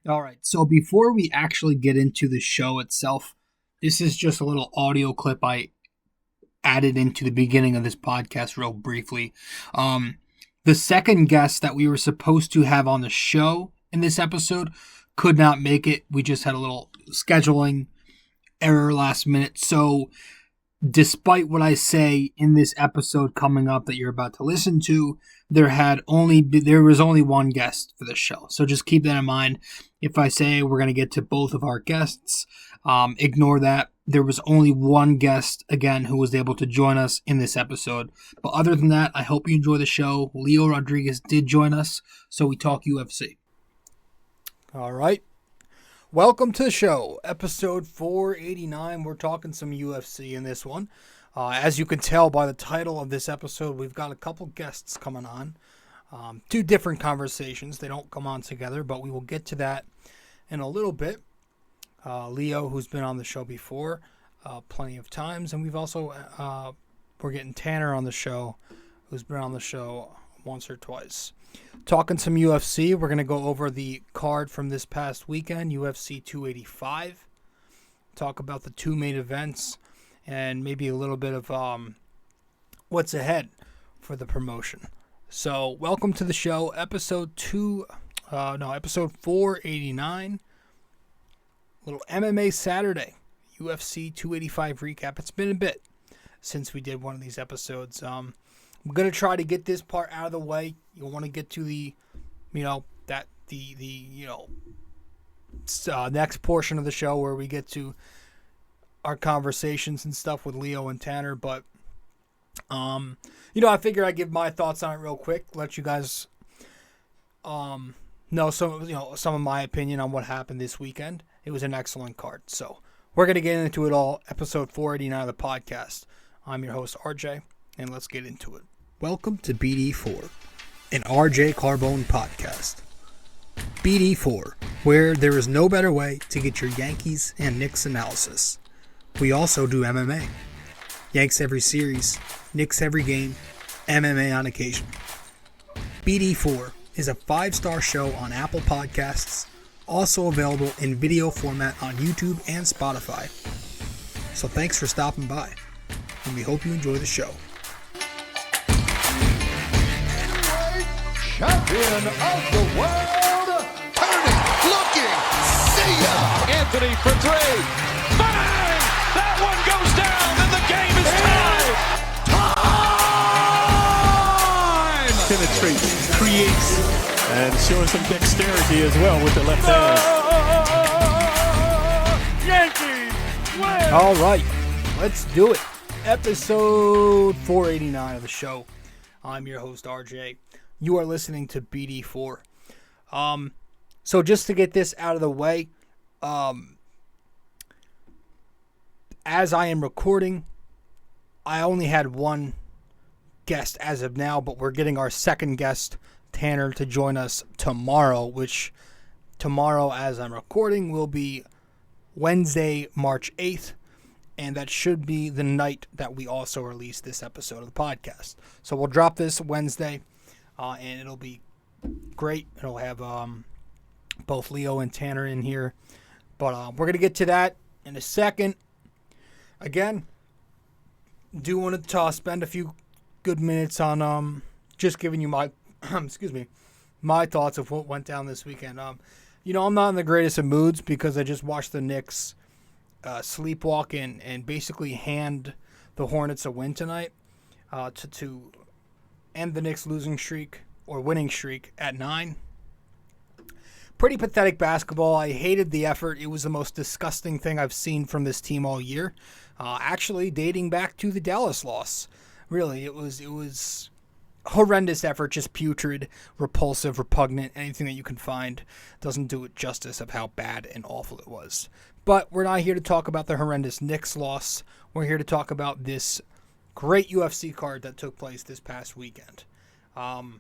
All right, so before we actually get into the show itself, this is just a little audio clip I added into the beginning of this podcast real briefly. The second guest that we were supposed to have on the show in this episode could not make it. We just had a little scheduling error last minute. So despite what I say in this episode coming up that you're about to listen to, there was only one guest for the show. So just keep that in mind. If I say we're going to get to both of our guests, ignore that. There was only one guest, again, who was able to join us in this episode. But other than that, I hope you enjoy the show. Leo Rodriguez did join us, so we talk UFC. All right. Welcome to the show, episode 489. We're talking some UFC in this one. As you can tell by the title of this episode, we've got a couple guests coming on. Two different conversations. They don't come on together, but we will get to that in a little bit. Leo, who's been on the show before plenty of times, and we've also we're getting Tanner on the show, who's been on the show once or twice. Talking some UFC, we're going to go over the card from this past weekend, UFC 285. Talk about the two main events and maybe a little bit of what's ahead for the promotion. So, welcome to the show, episode 489. Little MMA Saturday, UFC 285 recap. It's been a bit since we did one of these episodes. I'm going to try to get this part out of the way. You'll want to get to the next portion of the show where we get to our conversations and stuff with Leo and Tanner. But, I figure I'd give my thoughts on it real quick. Let you guys know some of my opinion on what happened this weekend. It was an excellent card. So we're going to get into it all. Episode 489 of the podcast. I'm your host, RJ, and let's get into it. Welcome to BD4, an RJ Carbone podcast. BD4, where there is no better way to get your Yankees and Knicks analysis. We also do MMA. Yanks every series, Knicks every game, MMA on occasion. BD4 is a 5-star show on Apple Podcasts, also available in video format on YouTube and Spotify. So thanks for stopping by, and we hope you enjoy the show. Champion of the world, turning, looking, see ya! Anthony for three, bang! That one goes down, and the game is tied! Time! Penetrates, creates, and showing some dexterity as well with the left hand. Yankees win! All right, let's do it. Episode 489 of the show. I'm your host, RJ. You are listening to BD4. So just to get this out of the way, as I am recording, I only had one guest as of now, but we're getting our second guest, Tanner, to join us tomorrow, which tomorrow, as I'm recording, will be Wednesday, March 8th, and that should be the night that we also release this episode of the podcast. So we'll drop this Wednesday. And it'll be great. It'll have both Leo and Tanner in here. But we're going to get to that in a second. Again, do want to spend a few good minutes on just giving you my my thoughts of what went down this weekend. I'm not in the greatest of moods because I just watched the Knicks sleepwalk and basically hand the Hornets a win tonight to end the Knicks losing streak or winning streak at 9. Pretty pathetic basketball. I hated the effort. It was the most disgusting thing I've seen from this team all year. Actually, dating back to the Dallas loss. Really, it was horrendous effort, just putrid, repulsive, repugnant. Anything that you can find doesn't do it justice of how bad and awful it was. But we're not here to talk about the horrendous Knicks loss. We're here to talk about this great UFC card that took place this past weekend. I want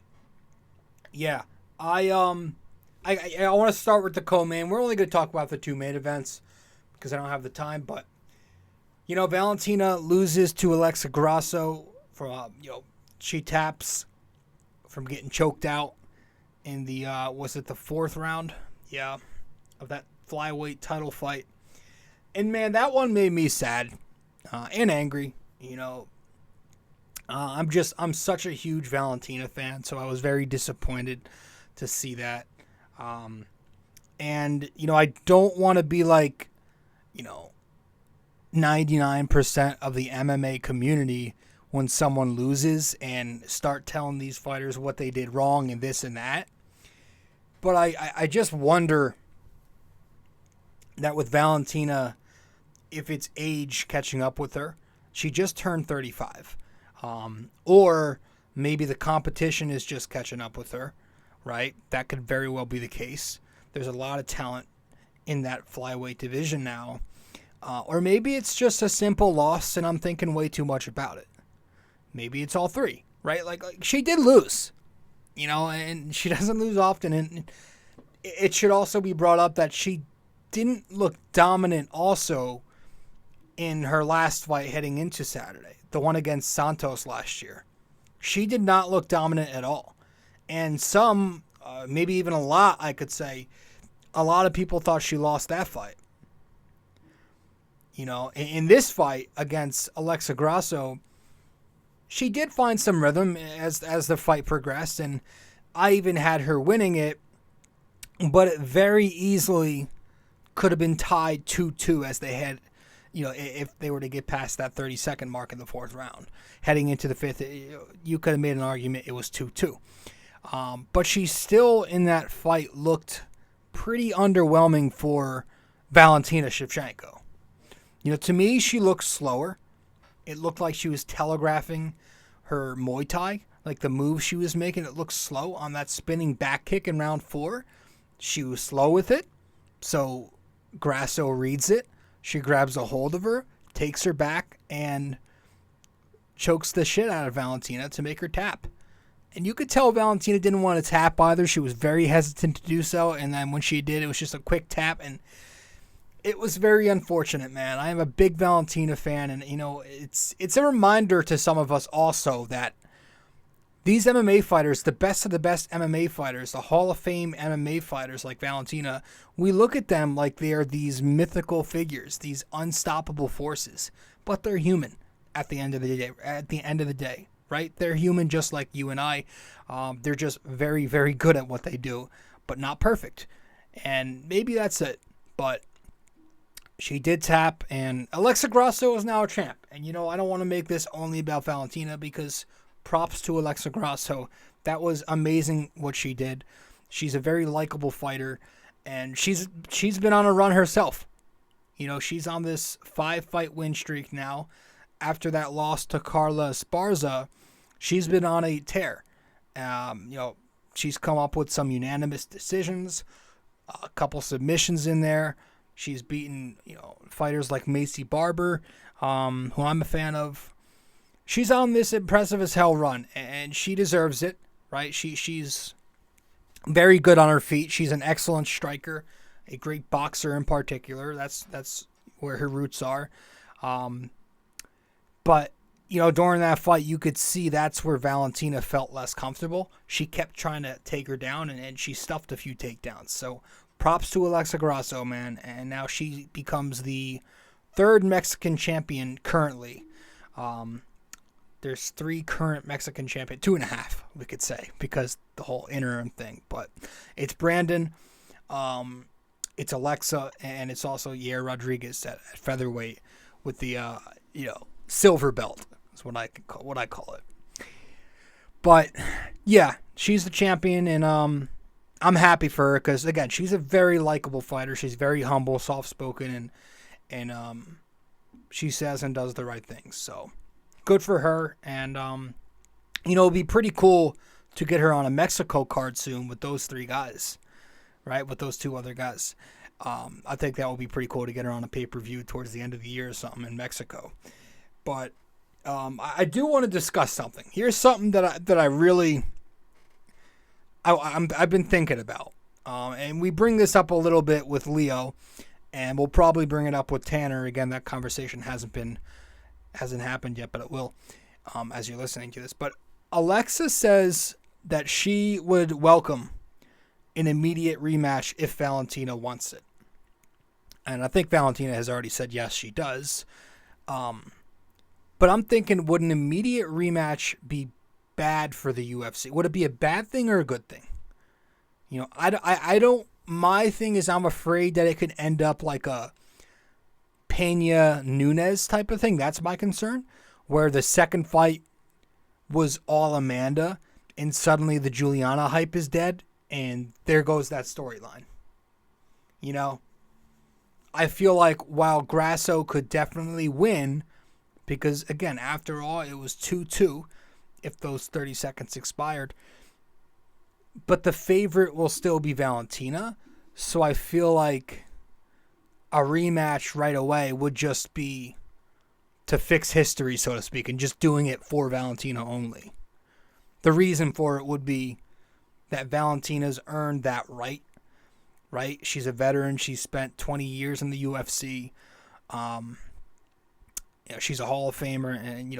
to start with the co-main. We're only going to talk about the two main events because I don't have the time. But Valentina loses to Alexa Grasso for she taps from getting choked out in the was it the fourth round? Yeah, of that flyweight title fight. And man, that one made me sad and angry. I'm such a huge Valentina fan, so I was very disappointed to see that. And I don't want to be like, 99% of the MMA community when someone loses and start telling these fighters what they did wrong and this and that. But I just wonder that with Valentina, if it's age catching up with her. She just turned 35. Or maybe the competition is just catching up with her, right? That could very well be the case. There's a lot of talent in that flyweight division now. Or maybe it's just a simple loss and I'm thinking way too much about it. Maybe it's all three, right? Like she did lose, and she doesn't lose often. And it should also be brought up that she didn't look dominant also in her last fight heading into Saturday, the one against Santos last year. She did not look dominant at all. And some, maybe even a lot, I could say, a lot of people thought she lost that fight. In this fight against Alexa Grasso, she did find some rhythm as the fight progressed, and I even had her winning it, but it very easily could have been tied 2-2 as they had, if they were to get past that 30-second mark in the fourth round. Heading into the fifth, you could have made an argument it was 2-2. But she still, in that fight, looked pretty underwhelming for Valentina Shevchenko. To me, she looked slower. It looked like she was telegraphing her Muay Thai, like the move she was making. It looked slow on that spinning back kick in round 4. She was slow with it, so Grasso reads it. She grabs a hold of her, takes her back, and chokes the shit out of Valentina to make her tap. And you could tell Valentina didn't want to tap either. She was very hesitant to do so, and then when she did, it was just a quick tap, and it was very unfortunate, man. I am a big Valentina fan, and it's a reminder to some of us also that these MMA fighters, the best of the best MMA fighters, the Hall of Fame MMA fighters like Valentina, we look at them like they are these mythical figures, these unstoppable forces, but they're human at the end of the day. Right? They're human just like you and I. They're just very, very good at what they do, but not perfect. And maybe that's it. But she did tap, and Alexa Grasso is now a champ. And, I don't want to make this only about Valentina because props to Alexa Grasso. That was amazing what she did. She's a very likable fighter, and she's been on a run herself. She's on this 5-fight win streak now. After that loss to Carla Esparza, she's been on a tear. She's come up with some unanimous decisions, a couple submissions in there. She's beaten, fighters like Macy Barber, who I'm a fan of. She's on this impressive as hell run, and she deserves it, right? She's very good on her feet. She's an excellent striker, a great boxer in particular. That's where her roots are. But, during that fight, you could see that's where Valentina felt less comfortable. She kept trying to take her down, and she stuffed a few takedowns. So props to Alexa Grasso, man. And now she becomes the 3rd Mexican champion currently. There's 3 current Mexican champions, 2.5, we could say, because the whole interim thing. But it's Brandon, it's Alexa, and it's also Yair Rodriguez at featherweight with the, silver belt is what I call it. But yeah, she's the champion, and I'm happy for her because again, she's a very likable fighter. She's very humble, soft-spoken, and she says and does the right things. So good for her, and it'd be pretty cool to get her on a Mexico card soon with those 3 guys, right? With those 2 other guys. I think that would be pretty cool to get her on a pay-per-view towards the end of the year or something in Mexico. But I do want to discuss something. Here's something that I really I've been thinking about, and we bring this up a little bit with Leo, and we'll probably bring it up with Tanner again. That conversation hasn't happened yet, but it will as you're listening to this. But Alexa says that she would welcome an immediate rematch if Valentina wants it. And I think Valentina has already said yes, she does. But I'm thinking, would an immediate rematch be bad for the UFC? Would it be a bad thing or a good thing? I don't. My thing is, I'm afraid that it could end up like a Pena Nunes type of thing. That's my concern, where the second fight was all Amanda, and suddenly the Juliana hype is dead, and there goes that storyline. I feel like while Grasso could definitely win, because again, after all, it was 2-2 if those 30 seconds expired, but the favorite will still be Valentina, so I feel like a rematch right away would just be to fix history, so to speak, and just doing it for Valentina only. The reason for it would be that Valentina's earned that right? She's a veteran. She's spent 20 years in the UFC. She's a Hall of Famer, and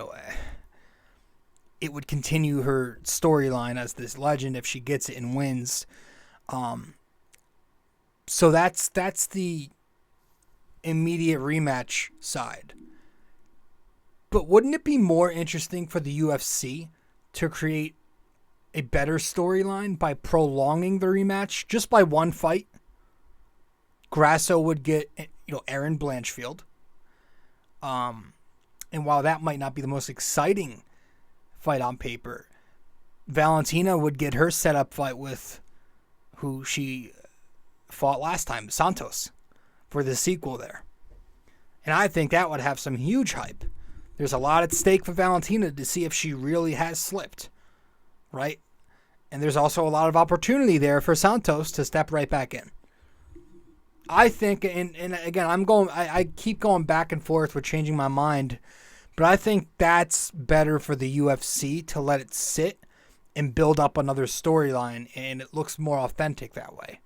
it would continue her storyline as this legend if she gets it and wins. So that's the immediate rematch side. But wouldn't it be more interesting for the UFC to create a better storyline by prolonging the rematch just by one fight? Grasso would get, Erin Blanchfield. And while that might not be the most exciting fight on paper, Valentina would get her setup fight with who she fought last time, Santos, for the sequel there. And I think that would have some huge hype. There's a lot at stake for Valentina to see if she really has slipped, right? And there's also a lot of opportunity there for Santos to step right back in. I think, and again, I keep going back and forth with changing my mind, but I think that's better for the UFC to let it sit and build up another storyline, and it looks more authentic that way.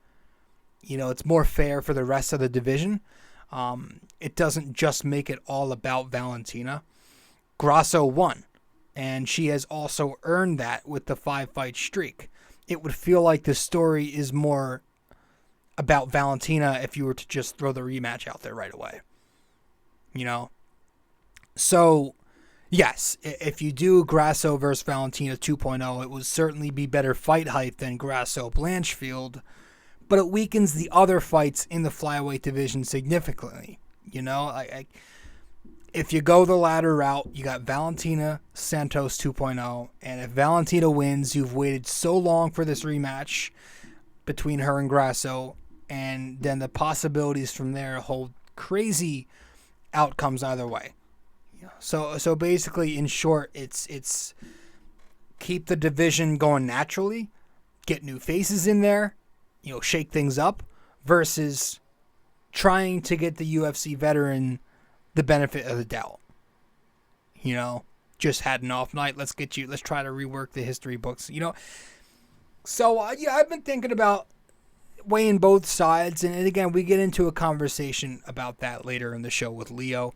It's more fair for the rest of the division. It doesn't just make it all about Valentina. Grasso won, and she has also earned that with the 5-fight streak. It would feel like the story is more about Valentina if you were to just throw the rematch out there right away. So, yes, if you do Grasso versus Valentina 2.0, it would certainly be better fight hype than Grasso Blanchfield, but it weakens the other fights in the flyweight division significantly. If you go the latter route, you got Valentina Santos 2.0, and if Valentina wins, you've waited so long for this rematch between her and Grasso, and then the possibilities from there hold crazy outcomes either way. So basically, in short, it's keep the division going naturally, get new faces in there, shake things up, versus trying to get the UFC veteran the benefit of the doubt. Just had an off night. Let's try to rework the history books. So I've been thinking about weighing both sides, and again, we get into a conversation about that later in the show with Leo.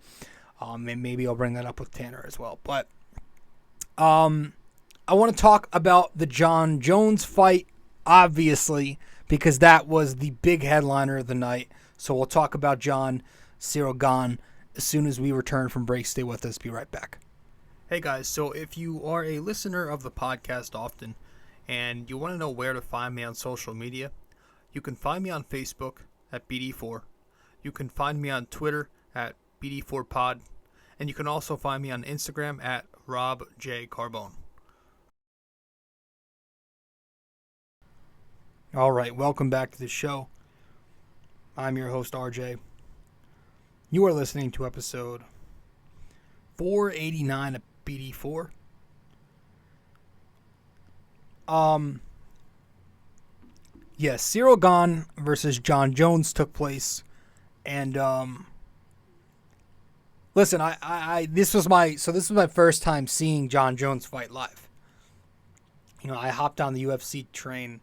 And maybe I'll bring that up with Tanner as well. But I want to talk about the Jon Jones fight, obviously, because that was the big headliner of the night. So we'll talk about Jon, Ciryl Gane, as soon as we return from break. Stay with us. Be right back. Hey guys, so if you are a listener of the podcast often and you want to know where to find me on social media, you can find me on Facebook at BD4. You can find me on Twitter at BD4Pod. And you can also find me on Instagram at Rob J. Carbone. All right, welcome back to the show. I'm your host, RJ. You are listening to episode 489 of BD4. Yes, Ciryl Gane versus Jon Jones took place, and listen, this was my first time seeing Jon Jones fight live. I hopped on the UFC train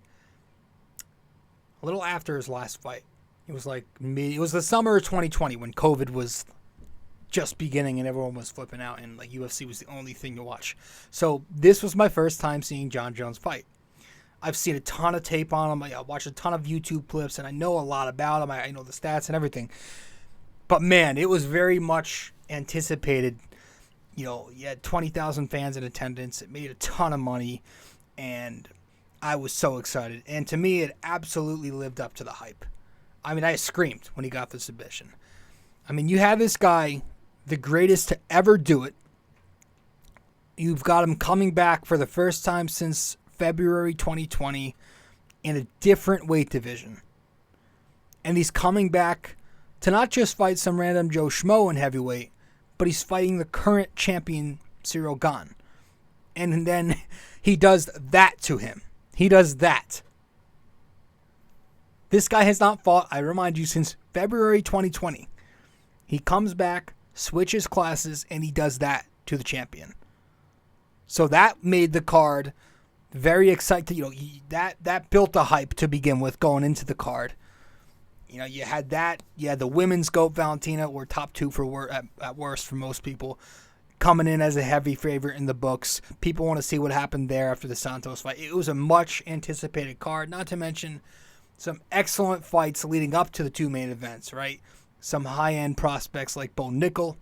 a little after his last fight. It was the summer of 2020 when COVID was just beginning and everyone was flipping out, and UFC was the only thing to watch. So this was my first time seeing Jon Jones fight. I've seen a ton of tape on him. I watched a ton of YouTube clips, and I know a lot about him. I know the stats and everything. But, man, it was very much anticipated. You had 20,000 fans in attendance. It made a ton of money, and I was so excited. And to me, it absolutely lived up to the hype. I mean, I screamed when he got the submission. I mean, you have this guy, the greatest to ever do it. You've got him coming back for the first time since February 2020 in a different weight division. And he's coming back to not just fight some random Joe Schmo in heavyweight, but he's fighting the current champion, Cyril Gane. And then he does that to him. He does that. This guy has not fought, I remind you, since February 2020. He comes back, switches classes, and he does that to the champion. So that made the card very exciting. That built the hype to begin with going into the card. You had that. You had the women's GOAT, Valentina, or top two at worst for most people, coming in as a heavy favorite in the books. People want to see what happened there after the Santos fight. It was a much anticipated card, not to mention some excellent fights leading up to the two main events, right? Some high-end prospects like Bo Nickel.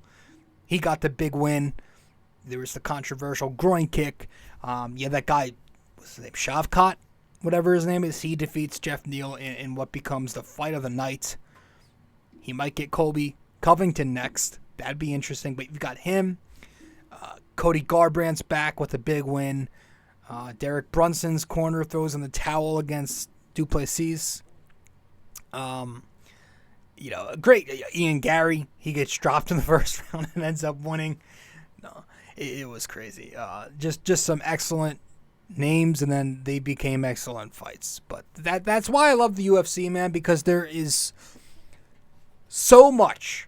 He got the big win. There was the controversial groin kick. That guy, what's his name, Shavkat, whatever his name is. He defeats Jeff Neal in what becomes the fight of the night. He might get Colby Covington next. That'd be interesting. But you've got him. Cody Garbrandt's back with a big win. Derek Brunson's corner throws in the towel against Duplessis. Great. Ian Gary, he gets dropped in the first round and ends up winning. No, it was crazy. Just some excellent names, and then they became excellent fights. But that's why I love the UFC, man, because there is so much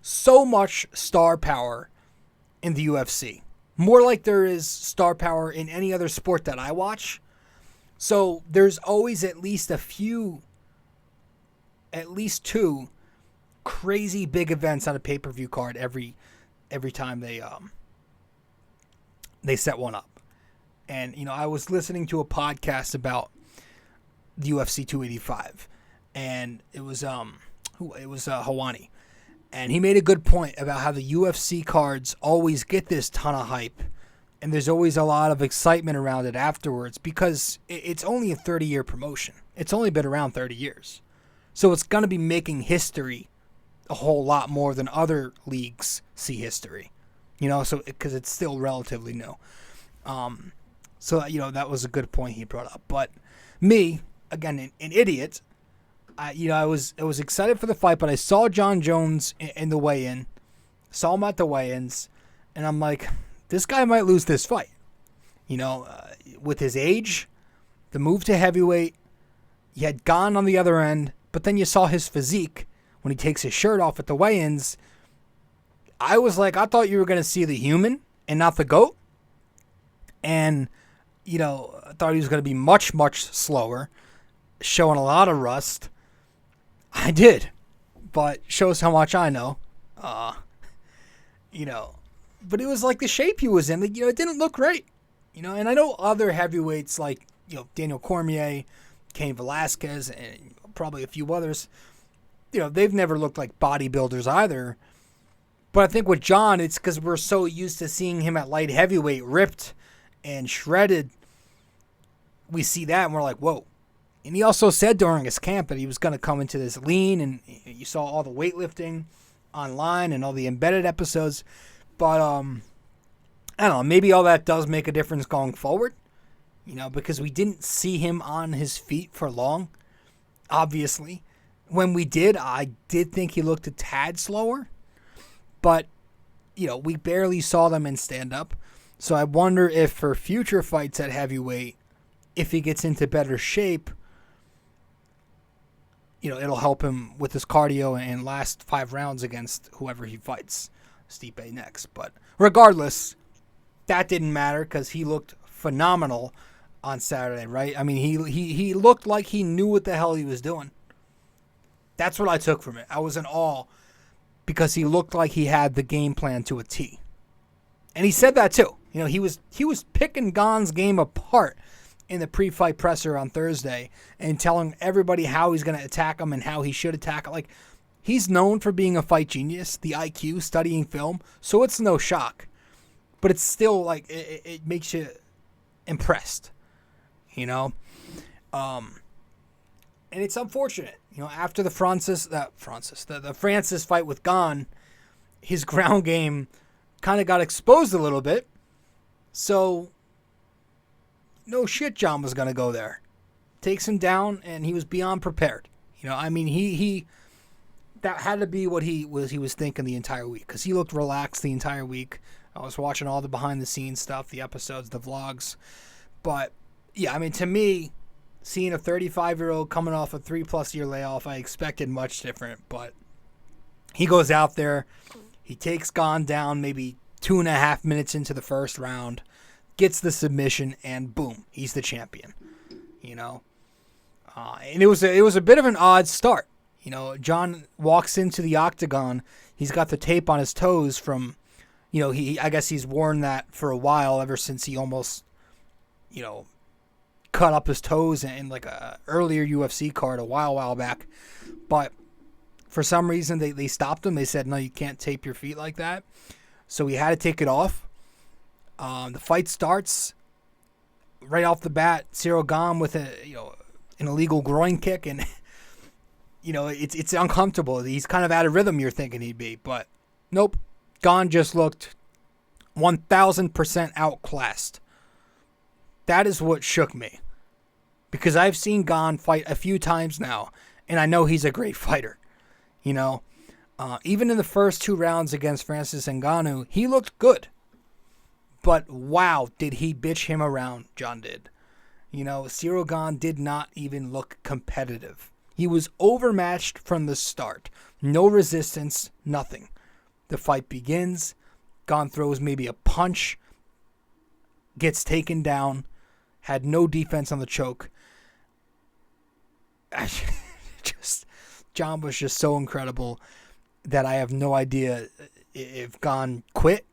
star power in the UFC. More like there is star power in any other sport that I watch. So there's always at least two crazy big events on a pay-per-view card every time they set one up. And I was listening to a podcast about the UFC 285, and it was Hawani, and he made a good point about how the UFC cards always get this ton of hype, and there's always a lot of excitement around it afterwards because it's only a 30-year promotion. It's only been around 30 years. So it's going to be making history a whole lot more than other leagues see history, so because it's still relatively new. That was a good point he brought up. But me, again, an idiot, I was excited for the fight, but I saw Jon Jones in the weigh-in, saw him at the weigh-ins, and I'm like, this guy might lose this fight. With his age, the move to heavyweight, he had Gane on the other end, but then you saw his physique when he takes his shirt off at the weigh-ins. I was like, I thought you were going to see the human and not the GOAT. And, I thought he was going to be much, much slower, showing a lot of rust. I did, but shows how much I know. But it was like the shape he was in. It didn't look great. And I know other heavyweights like, Daniel Cormier, Cain Velasquez, and probably a few others, they've never looked like bodybuilders either. But I think with Jon, it's because we're so used to seeing him at light heavyweight, ripped and shredded. We see that and we're like, whoa. And he also said during his camp that he was going to come into this lean, and you saw all the weightlifting online and all the embedded episodes. But I don't know, maybe all that does make a difference going forward, because we didn't see him on his feet for long, obviously. When we did, I did think he looked a tad slower, but, we barely saw them in stand-up. So I wonder if for future fights at heavyweight, if he gets into better shape, it'll help him with his cardio and last 5 rounds against whoever he fights, Stipe next. But regardless, that didn't matter because he looked phenomenal on Saturday, right? I mean, he looked like he knew what the hell he was doing. That's what I took from it. I was in awe because he looked like he had the game plan to a T. And he said that too. He was picking Gane's game apart in the pre-fight presser on Thursday and telling everybody how he's going to attack him and how he should attack him. Like, he's known for being a fight genius, the IQ, studying film, so it's no shock. But it's still, like, it makes you impressed, you know? And it's unfortunate. You know, after the Francis fight with Gane, his ground game kind of got exposed a little bit. So, no shit, Jon was going to go there. Takes him down, and he was beyond prepared. You know, I mean, he that had to be what he was thinking the entire week, because he looked relaxed the entire week. I was watching all the behind-the-scenes stuff, the episodes, the vlogs. But, yeah, I mean, to me, seeing a 35-year-old coming off a 3+ year layoff, I expected much different. But he goes out there, he takes Gane down maybe 2.5 minutes into the first round, gets the submission, and boom, he's the champion. You know, and it was a bit of an odd start. You know, Jon walks into the octagon. He's got the tape on his toes from, you know, I guess he's worn that for a while, ever since he almost, you know, cut up his toes in like a earlier UFC card a while back. But for some reason they stopped him. They said, no, you can't tape your feet like that. So he had to take it off. The fight starts right off the bat. Cyril Gane with an illegal groin kick, and you know, it's uncomfortable. He's kind of out of rhythm, you're thinking he'd be, but nope. Gane just looked 1,000% outclassed. That is what shook me, because I've seen Gane fight a few times now, and I know he's a great fighter. You know, even in the first 2 rounds against Francis Ngannou, he looked good. But wow, did he bitch him around, Jon did. You know, Cyril Gane did not even look competitive. He was overmatched from the start. No resistance, nothing. The fight begins. Gane throws maybe a punch. Gets taken down. Had no defense on the choke. Jon was just so incredible that I have no idea if Gane quit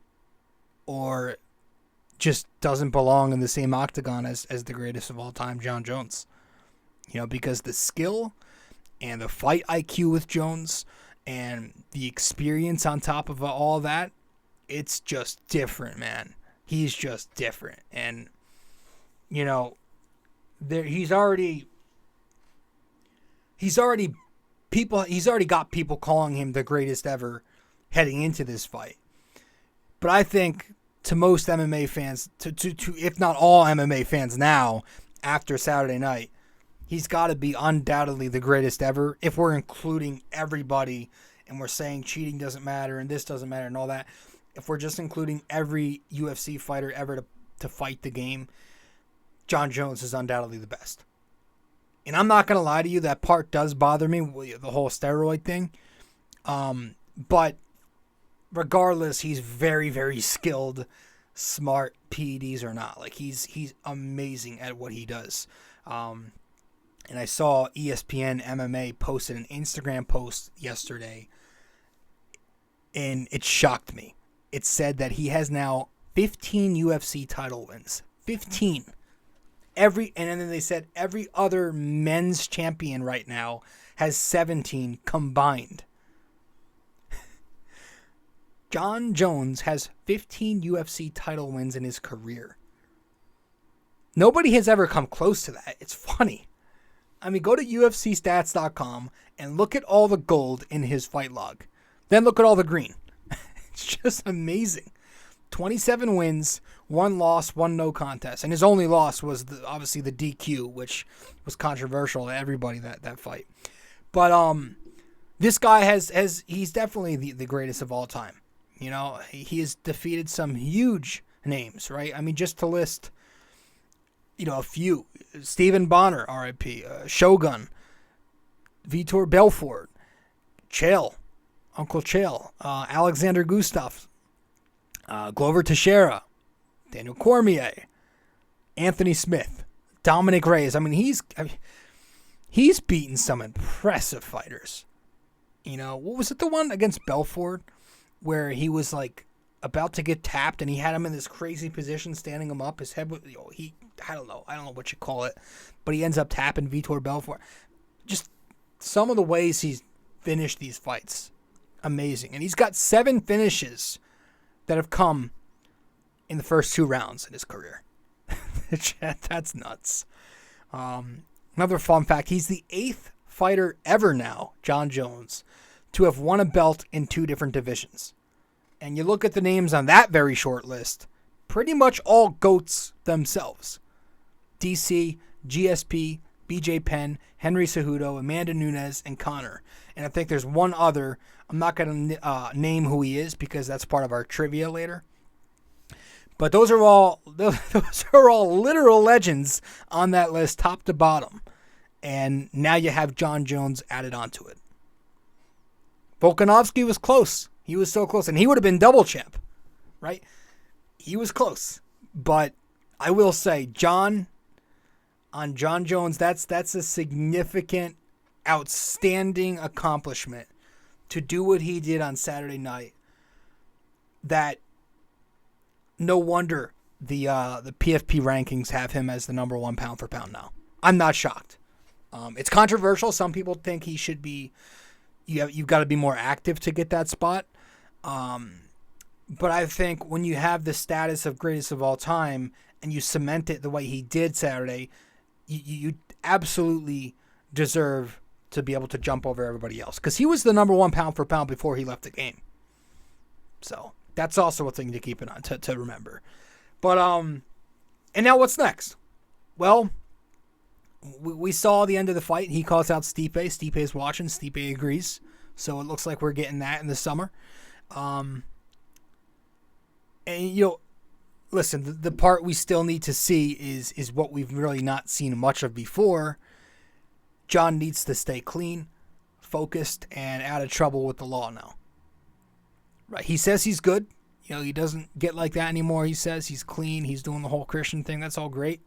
or just doesn't belong in the same octagon as the greatest of all time, Jon Jones. You know, because the skill and the fight IQ with Jones and the experience on top of all that, it's just different, man. He's just different. And, you know, he's already got people calling him the greatest ever heading into this fight. But I think to most MMA fans, to if not all MMA fans now, after Saturday night, he's got to be undoubtedly the greatest ever, if we're including everybody and we're saying cheating doesn't matter and this doesn't matter and all that. If we're just including every UFC fighter ever to fight the game, Jon Jones is undoubtedly the best. And I'm not going to lie to you, that part does bother me, the whole steroid thing. But regardless, he's very, very skilled, smart, PEDs or not. Like, he's amazing at what he does. And I saw ESPN MMA posted an Instagram post yesterday, and it shocked me. It said that he has now 15 UFC title wins. 15. And then they said every other men's champion right now has 17 combined. Jon Jones has 15 UFC title wins in his career. Nobody has ever come close to that. It's funny. I mean, go to UFCstats.com and look at all the gold in his fight log. Then look at all the green. It's just amazing. 27 wins, 1 loss, 1 no contest. And his only loss was obviously the DQ, which was controversial to everybody, that fight. But this guy he's definitely the greatest of all time. You know, he has defeated some huge names, right? I mean, just to list, you know, a few. Stephen Bonner, RIP, Shogun, Vitor Belfort, Uncle Chael, Alexander Gustaf, Glover Teixeira, Daniel Cormier, Anthony Smith, Dominic Reyes. I mean, he's beaten some impressive fighters. You know, what was it, the one against Belfort where he was like about to get tapped and he had him in this crazy position, standing him up. His head was, I don't know what you call it, but he ends up tapping Vitor Belfort. Just some of the ways he's finished these fights, amazing. And he's got 7 finishes that have come in the first 2 rounds in his career. That's nuts. Another fun fact, he's the 8th fighter ever now, Jon Jones, to have won a belt in 2 different divisions. And you look at the names on that very short list, pretty much all GOATs themselves. DC, GSP, BJ Penn, Henry Cejudo, Amanda Nunes, and Connor. And I think there's one other. I'm not going to name who he is because that's part of our trivia later. But those are all literal legends on that list, top to bottom. And now you have Jon Jones added onto it. Volkanovski was close. He was so close. And he would have been double champ, right? He was close. But I will say, Jon Jones, that's a significant, outstanding accomplishment to do what he did on Saturday night. That no wonder the PFP rankings have him as the number 1 pound for pound now. I'm not shocked. It's controversial. Some people think he should be. You've got to be more active to get that spot. But I think when you have the status of greatest of all time and you cement it the way he did Saturday, you absolutely deserve to be able to jump over everybody else because he was the number 1 pound for pound before he left the game. So that's also a thing to keep an eye to remember. But and now what's next? Well, we saw the end of the fight. He calls out Stipe. Stipe is watching. Stipe agrees. So it looks like we're getting that in the summer. And listen, the part we still need to see is what we've really not seen much of before. Jon needs to stay clean, focused, and out of trouble with the law now. Right? He says he's good. He doesn't get like that anymore. He says he's clean. He's doing the whole Christian thing. That's all great.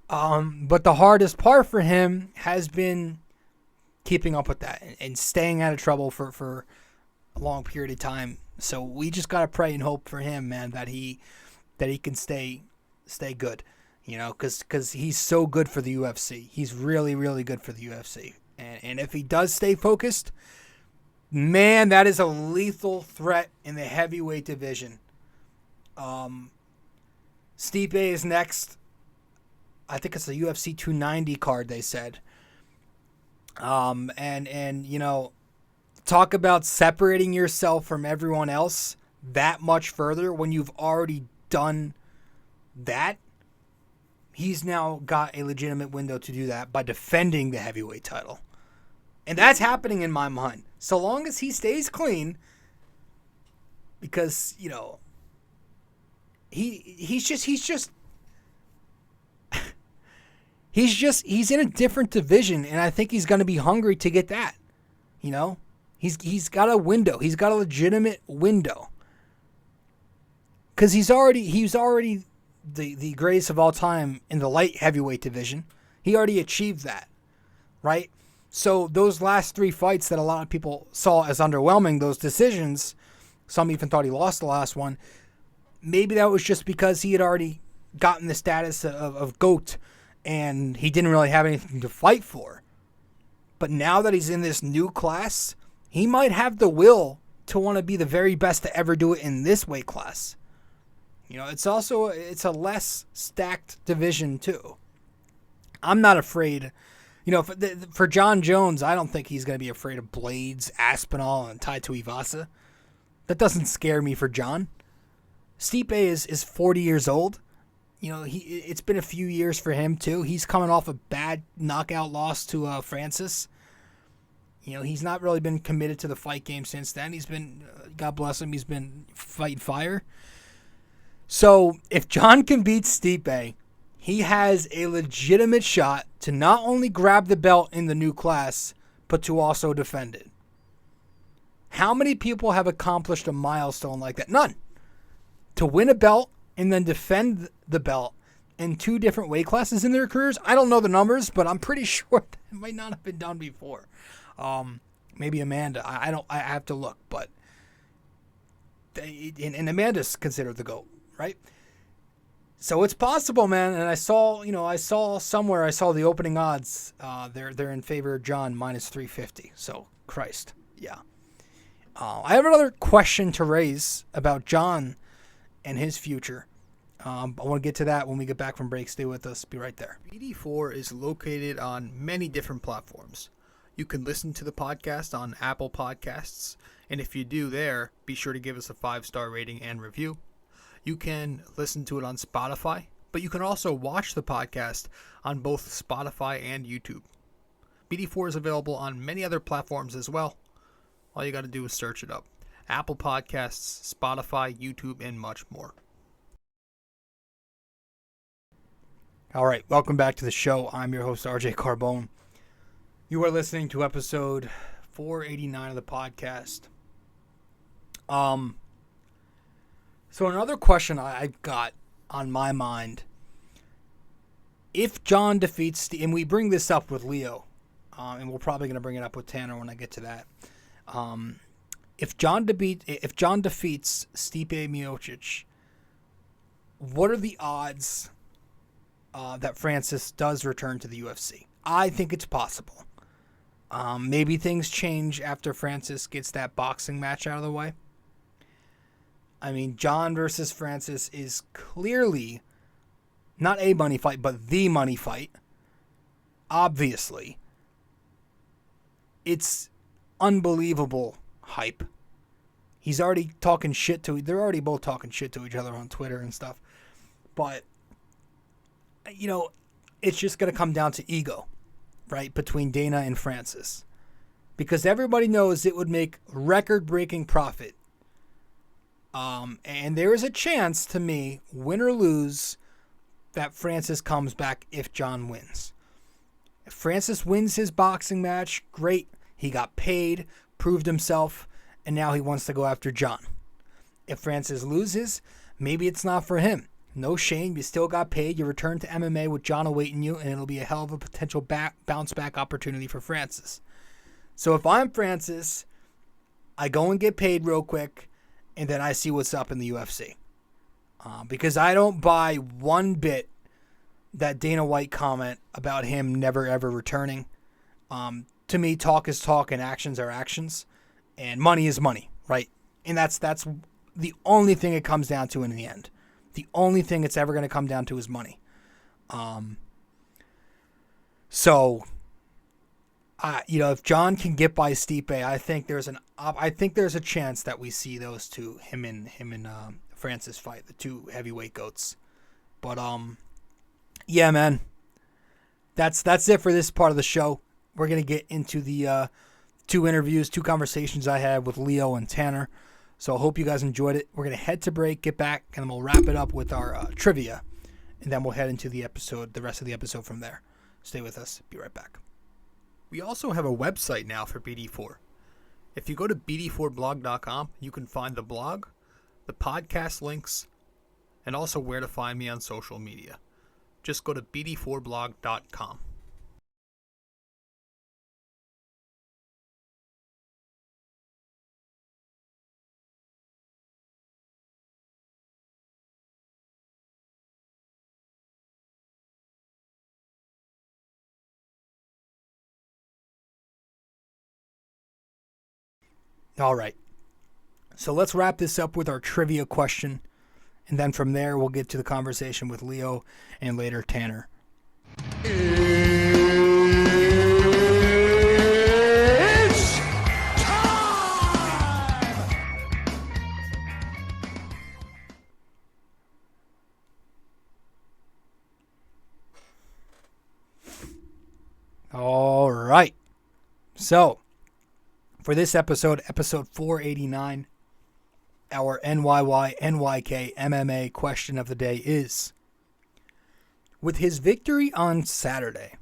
But the hardest part for him has been keeping up with that and staying out of trouble for a long period of time. So we just got to pray and hope for him, man, that he can stay good, because he's so good for the UFC. He's really, really good for the UFC. And if he does stay focused, man, that is a lethal threat in the heavyweight division. Stipe is next. I think it's a UFC 290 card, they said. Talk about separating yourself from everyone else that much further when you've already done that. He's now got a legitimate window to do that by defending the heavyweight title. And that's happening in my mind. So long as he stays clean, because, he's in a different division, and I think he's going to be hungry to get that. He's got a window. He's got a legitimate window. Because he's already the greatest of all time in the light heavyweight division. He already achieved that, right? So those last 3 fights that a lot of people saw as underwhelming, those decisions, some even thought he lost the last one. Maybe that was just because he had already gotten the status of GOAT and he didn't really have anything to fight for. But now that he's in this new class, he might have the will to want to be the very best to ever do it in this weight class. It's a less stacked division too. I'm not afraid. For Jon Jones, I don't think he's going to be afraid of Blades, Aspinall, and Tai Tuivasa. That doesn't scare me for Jon. Stipe is 40 years old. It's been a few years for him too. He's coming off a bad knockout loss to Francis. He's not really been committed to the fight game since then. He's been, God bless him, he's been fighting fire. So if Jon can beat Stipe, he has a legitimate shot to not only grab the belt in the new class, but to also defend it. How many people have accomplished a milestone like that? None. To win a belt and then defend the belt in 2 different weight classes in their careers, I don't know the numbers, but I'm pretty sure that might not have been done before. Maybe Amanda. I have to look, but and Amanda's considered the GOAT, right? So it's possible, man. And I saw the opening odds. They're in favor of Jon minus 350. So Christ, yeah. I have another question to raise about Jon and his future. I want to get to that when we get back from break. Stay with us. Be right there. BD4 is located on many different platforms. You can listen to the podcast on Apple Podcasts, and if you do there, be sure to give us a 5-star rating and review. You can listen to it on Spotify, but you can also watch the podcast on both Spotify and YouTube. BD4 is available on many other platforms as well. All you got to do is search it up. Apple Podcasts, Spotify, YouTube, and much more. All right, welcome back to the show. I'm your host, RJ Carbone. You are listening to episode 489 of the podcast. So another question I've got on my mind, if Jon defeats, and we bring this up with Leo, and we're probably going to bring it up with Tanner when I get to that. If Jon defeats Stipe Miocic, what are the odds that Francis does return to the UFC? I think it's possible. Maybe things change after Francis gets that boxing match out of the way. I mean, Jon versus Francis is clearly not a money fight, but the money fight. Obviously. It's unbelievable hype. He's already talking shit to... They're already both talking shit to each other on Twitter and stuff. But, you know, it's just going to come down to ego, right, between Dana and Francis. Because everybody knows it would make record-breaking profit. And there is a chance, to me, win or lose, that Francis comes back if Jon wins. If Francis wins his boxing match, great. He got paid, proved himself, and now he wants to go after Jon. If Francis loses, maybe it's not for him. No shame, you still got paid. You return to MMA with Jon awaiting you, and it'll be a hell of a potential bounce-back opportunity for Francis. So if I'm Francis, I go and get paid real quick, and then I see what's up in the UFC. Because I don't buy one bit that Dana White comment about him never ever returning. To me, talk is talk and actions are actions. And money is money, right? And that's the only thing it comes down to in the end. The only thing it's ever going to come down to is money. If Jon can get by Stipe, I think there's a chance that we see those two, him and Francis fight, the two heavyweight goats. But yeah, man, that's it for this part of the show. We're gonna get into the two conversations I had with Leo and Tanner. So I hope you guys enjoyed it. We're gonna head to break, get back, and then we'll wrap it up with our trivia, and then we'll head into the rest of the episode from there. Stay with us. Be right back. We also have a website now for BD4. If you go to BD4blog.com, you can find the blog, the podcast links, and also where to find me on social media. Just go to BD4blog.com. All right. So let's wrap this up with our trivia question. And then from there, we'll get to the conversation with Leo and later Tanner. It's time! All right. So, for this episode 489, our NYY-NYK-MMA question of the day is, with his victory on Saturday,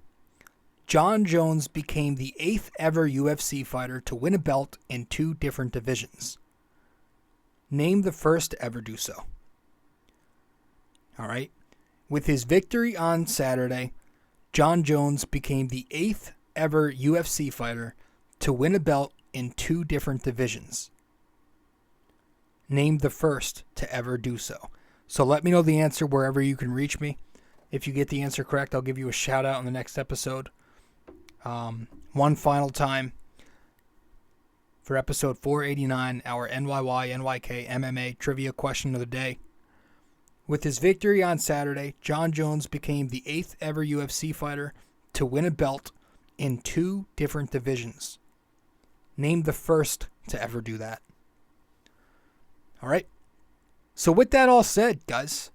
Jon Jones became the 8th ever UFC fighter to win a belt in 2 different divisions. Name the first to ever do so. All right. With his victory on Saturday, Jon Jones became the 8th ever UFC fighter to win a belt in 2 different divisions. Name the first to ever do so. So let me know the answer wherever you can reach me. If you get the answer correct, I'll give you a shout out in the next episode. One final time for episode 489, our NYY-NYK-MMA Trivia Question of the Day. With his victory on Saturday, Jon Jones became the 8th ever UFC fighter to win a belt in 2 different divisions. Name the first to ever do that. All right. So with that all said, guys,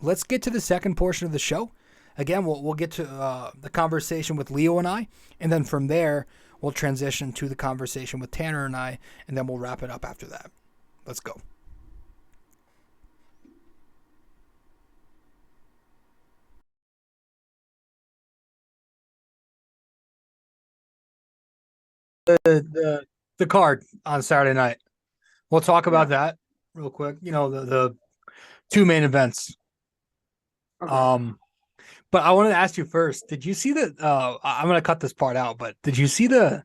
let's get to the second portion of the show. Again, we'll get to the conversation with Leo and I, and then from there, we'll transition to the conversation with Tanner and I, and then we'll wrap it up after that. Let's go. The card on Saturday night. We'll talk about that real quick. You know, the 2 main events. Okay. But I wanted to ask you first, did you see the I'm gonna cut this part out, but did you see the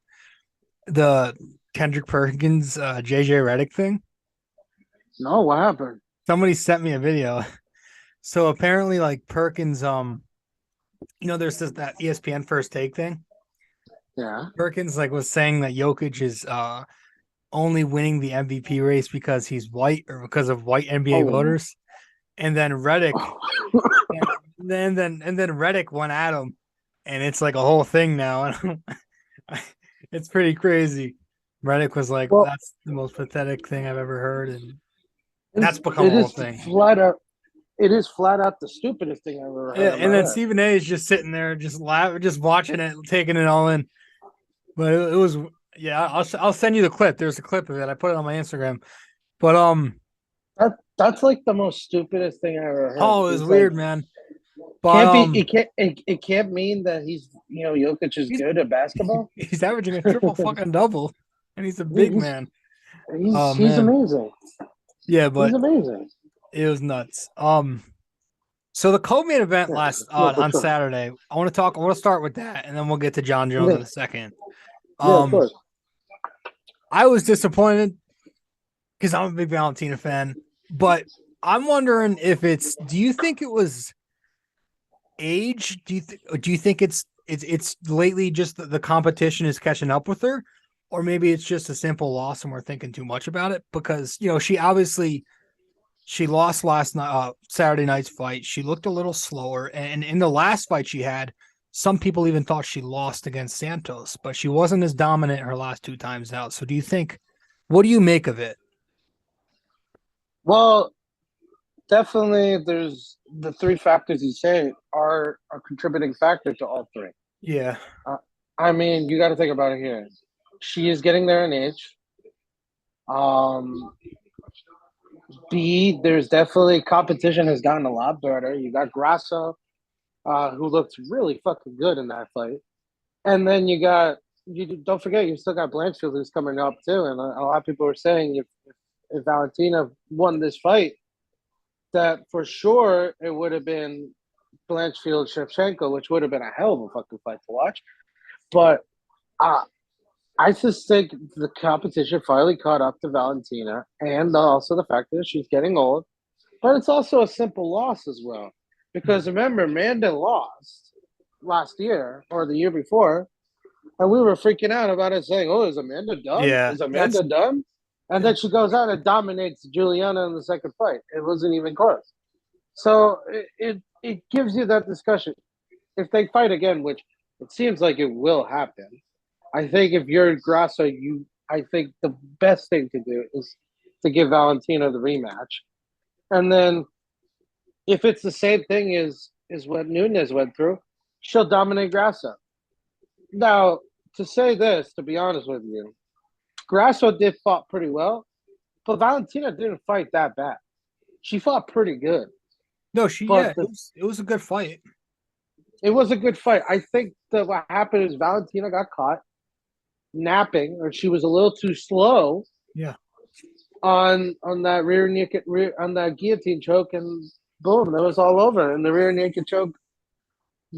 Kendrick Perkins JJ Redick thing? No, what happened? Somebody sent me a video. So apparently like Perkins there's that ESPN first take thing. Yeah. Perkins like was saying that Jokic is only winning the MVP race because he's white or because of white NBA voters. And then Redick and then Redick went at him, and it's like a whole thing now. It's pretty crazy. Redick was like, Well, that's the most pathetic thing I've ever heard, and that's become a it whole is thing. It is flat out the stupidest thing I've ever heard. And then Stephen A is just sitting there, just watching it, taking it all in. But it was, yeah. I'll send you the clip. There's a clip of it. I put it on my Instagram. But that's like the most stupidest thing I ever heard. oh, it was weird, man. But Can't be. It can't mean that he's Jokic is good at basketball. He's averaging a triple fucking double, and he's a big man. He's amazing. Yeah, but he's amazing. It was nuts. So the co-main event on Saturday. I want to start with that, and then we'll get to Jon Jones in a second. Of course. I was disappointed because I'm a big Valentina fan, but I'm wondering if do you think it was age? Do you think it's lately just the competition is catching up with her, or maybe it's just a simple loss and we're thinking too much about it? Because she lost last night, Saturday night's fight. She looked a little slower, and in the last fight she had, some people even thought she lost against Santos, but she wasn't as dominant her last 2 times out. So what do you make of it? Well, definitely there's the 3 factors you say are a contributing factor to all 3. Yeah. I mean, you got to think about it here. She is getting there in age. B, there's definitely competition has gotten a lot better. You got Grasso, who looked really fucking good in that fight. And then you don't forget, you still got Blanchfield who's coming up too. And a lot of people are saying if Valentina won this fight, that for sure it would have been Blanchfield Shevchenko, which would have been a hell of a fucking fight to watch. But I just think the competition finally caught up to Valentina, and also the fact that she's getting old. But it's also a simple loss as well. Because remember, Amanda lost last year or the year before, and we were freaking out about it, saying, "Oh, is Amanda done? Yeah, is Amanda done?" And then she goes out and dominates Juliana in the second fight. It wasn't even close. So it gives you that discussion. If they fight again, which it seems like it will happen, I think if you're Grasso, I think the best thing to do is to give Valentina the rematch. And then if it's the same thing as what Nunes went through, she'll dominate Grasso. Now, to say this, to be honest with you, Grasso did fought pretty well, but Valentina didn't fight that bad. She fought pretty good. No, it was a good fight. It was a good fight. I think that what happened is Valentina got caught napping, or she was a little too slow. Yeah. On that on that guillotine choke, and boom, it was all over. And the rear naked choke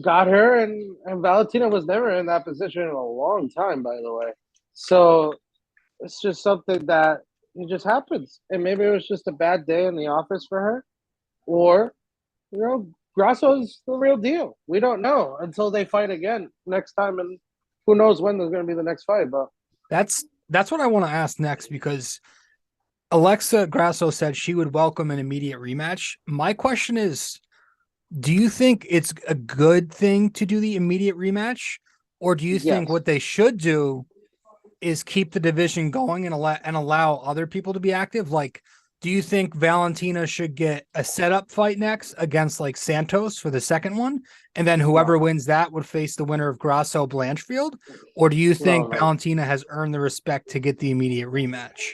got her, and Valentina was never in that position in a long time, by the way. So it's just something that it just happens. And maybe it was just a bad day in the office for her. or Grasso's the real deal. We don't know until they fight again next time, and who knows when there's going to be the next fight. But That's what I want to ask next, because Alexa Grasso said she would welcome an immediate rematch. My question is, do you think it's a good thing to do the immediate rematch, or do you think yes, what they should do is keep the division going and allow other people to be active? Like, do you think Valentina should get a setup fight next against like Santos for the second one, and then whoever no, wins that would face the winner of Grasso Blanchfield? Or do you no, think no. Valentina has earned the respect to get the immediate rematch?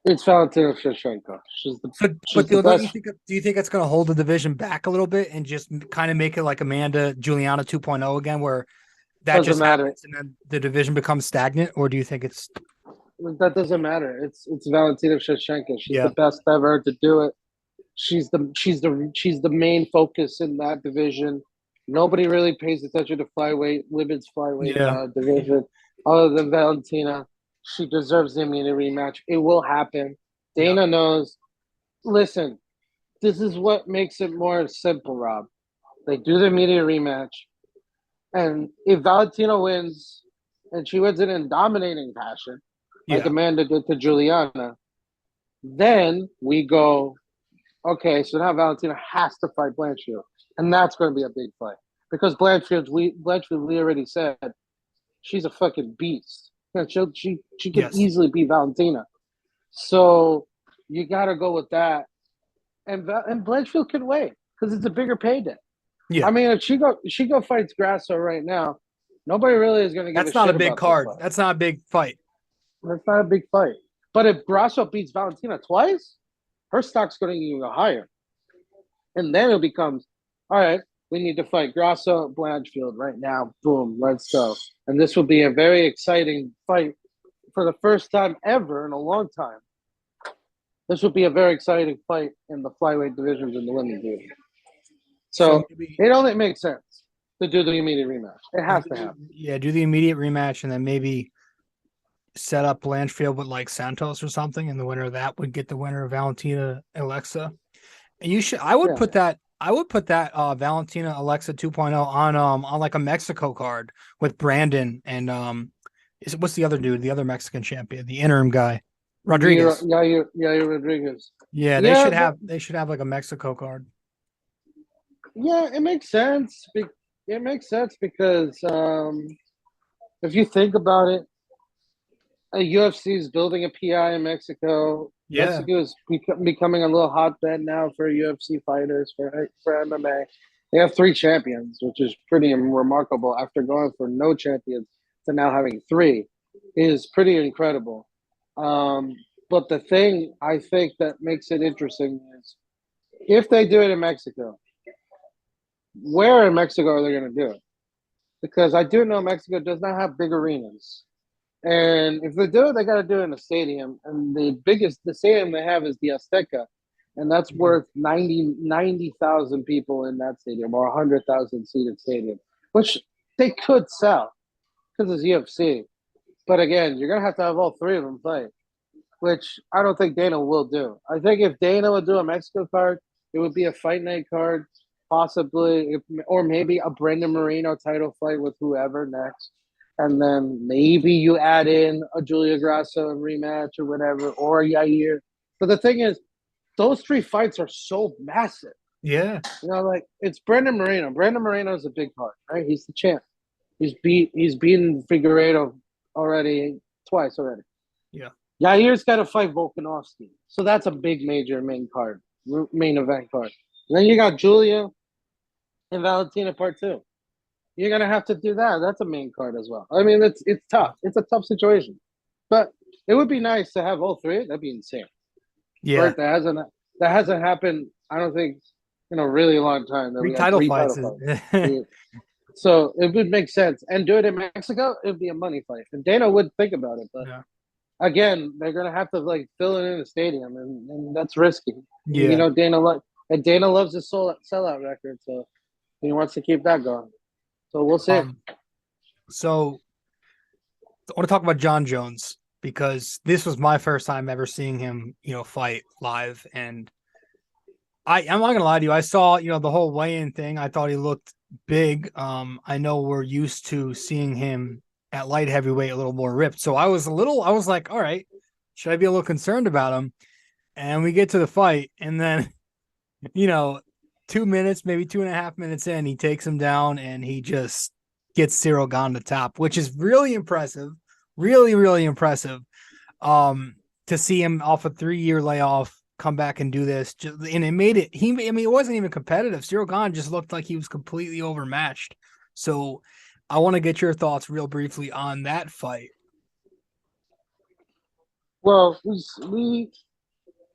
It's Valentina Shevchenko. So, but She's the best. do you think it's going to hold the division back a little bit and just kind of make it like Amanda Juliana 2.0 again, where that Doesn't just matter. happens and then the division becomes stagnant? Or do you think it's, That doesn't matter. It's Valentina Shevchenko. She's the yeah, best ever to do it. She's the main focus in that division. Nobody really pays attention to flyweight, women's flyweight yeah, division, other than Valentina. She deserves the immediate rematch. It will happen. yeah, Dana knows. Listen, this is what makes it more simple, Rob. They do the immediate rematch, and if Valentina wins, and she wins it in dominating fashion, like yeah, Amanda did to Juliana, then we go, okay, so now Valentina has to fight Blanchfield, and that's going to be a big fight because Blanchfield, we already said she's a fucking beast. She could yes, easily beat Valentina. So you got to go with that, and Blanchfield can wait because it's a bigger payday. I yeah. mean, if she go fights Grasso right now, nobody really is going to give a That's not a shit big about that card. fight. That's not a big fight. That's not a big fight. But if Grasso beats Valentina twice, her stock's going to even go higher. And then it becomes, all right, we need to fight Grasso Blanchfield right now. Boom, let's go. And this will be a very exciting fight for the first time ever in a long time. This will be a very exciting fight in the flyweight divisions in the women's division. So So maybe it only makes sense to do the immediate rematch. It has to happen. do the immediate rematch and then maybe set up Blanchfield with like Santos or something, and the winner of that would get the winner of Valentina Alexa. And you should, Yeah. I would put that Valentina Alexa 2.0 on like a Mexico card with Brandon and what's the other dude, the other Mexican champion, the interim guy, Rodriguez. Yair Rodriguez. Yeah, Yeah, they should have like a Mexico card. yeah, it makes sense. It makes sense because if you think about it, a UFC is building a PI in Mexico. Yeah. Mexico is becoming a little hotbed now for UFC fighters for MMA. They have 3 champions, which is pretty remarkable. After going for no champions to now having 3, is pretty incredible. Um, but the thing I think that makes it interesting is if they do it in Mexico, where in Mexico are they going to do it? Because I do know Mexico does not have big arenas. And if they do it, they got to do it in a stadium. And the stadium they have is the Azteca. And that's worth 90,000 people in that stadium or 100,000 seated stadium, which they could sell because it's UFC. But again, you're going to have all 3 of them play, which I don't think Dana will do. I think if Dana would do a Mexico card, it would be a fight night card, possibly, or maybe a Brendan Moreno title fight with whoever next. And then maybe you add in a Julia Grasso rematch or whatever, or Yair. But the thing is, those 3 fights are so massive. Yeah. Like it's Brendan Moreno. Brendan Moreno is a big card, right? He's the champ. He's beaten Figueiredo already twice already. Yeah. Yair's got to fight Volkanovski. So that's a big major main event card. And then you got Julia and Valentina part 2. You're gonna have to do that. That's a main card as well. I mean, it's tough. It's a tough situation, but it would be nice to have all 3. That'd be insane, Yeah. right? That hasn't happened. I don't think in a really long time that 3 we had title 3 fights. title fights. Yeah. So it would make sense, and do it in Mexico. It would be a money fight, and Dana would think about it, but Yeah. again, they're gonna have to like fill it in the stadium, and that's risky. And, Yeah. Dana loves his sellout record, so he wants to keep that going. So we'll see. So I want to talk about Jon Jones, because this was my first time ever seeing him, fight live. And I'm not gonna lie to you. I saw, the whole weigh-in thing. I thought he looked big. I know we're used to seeing him at light heavyweight a little more ripped. So I was like, all right, should I be a little concerned about him? And we get to the fight, and then, you know, 2 minutes, maybe 2.5 minutes in, he takes him down and he just gets Cyril Gane to top, which is really impressive. Really, really impressive. To see him off a 3-year layoff come back and do this, and it made it. It wasn't even competitive. Cyril Gane just looked like he was completely overmatched. So, I want to get your thoughts real briefly on that fight. Well,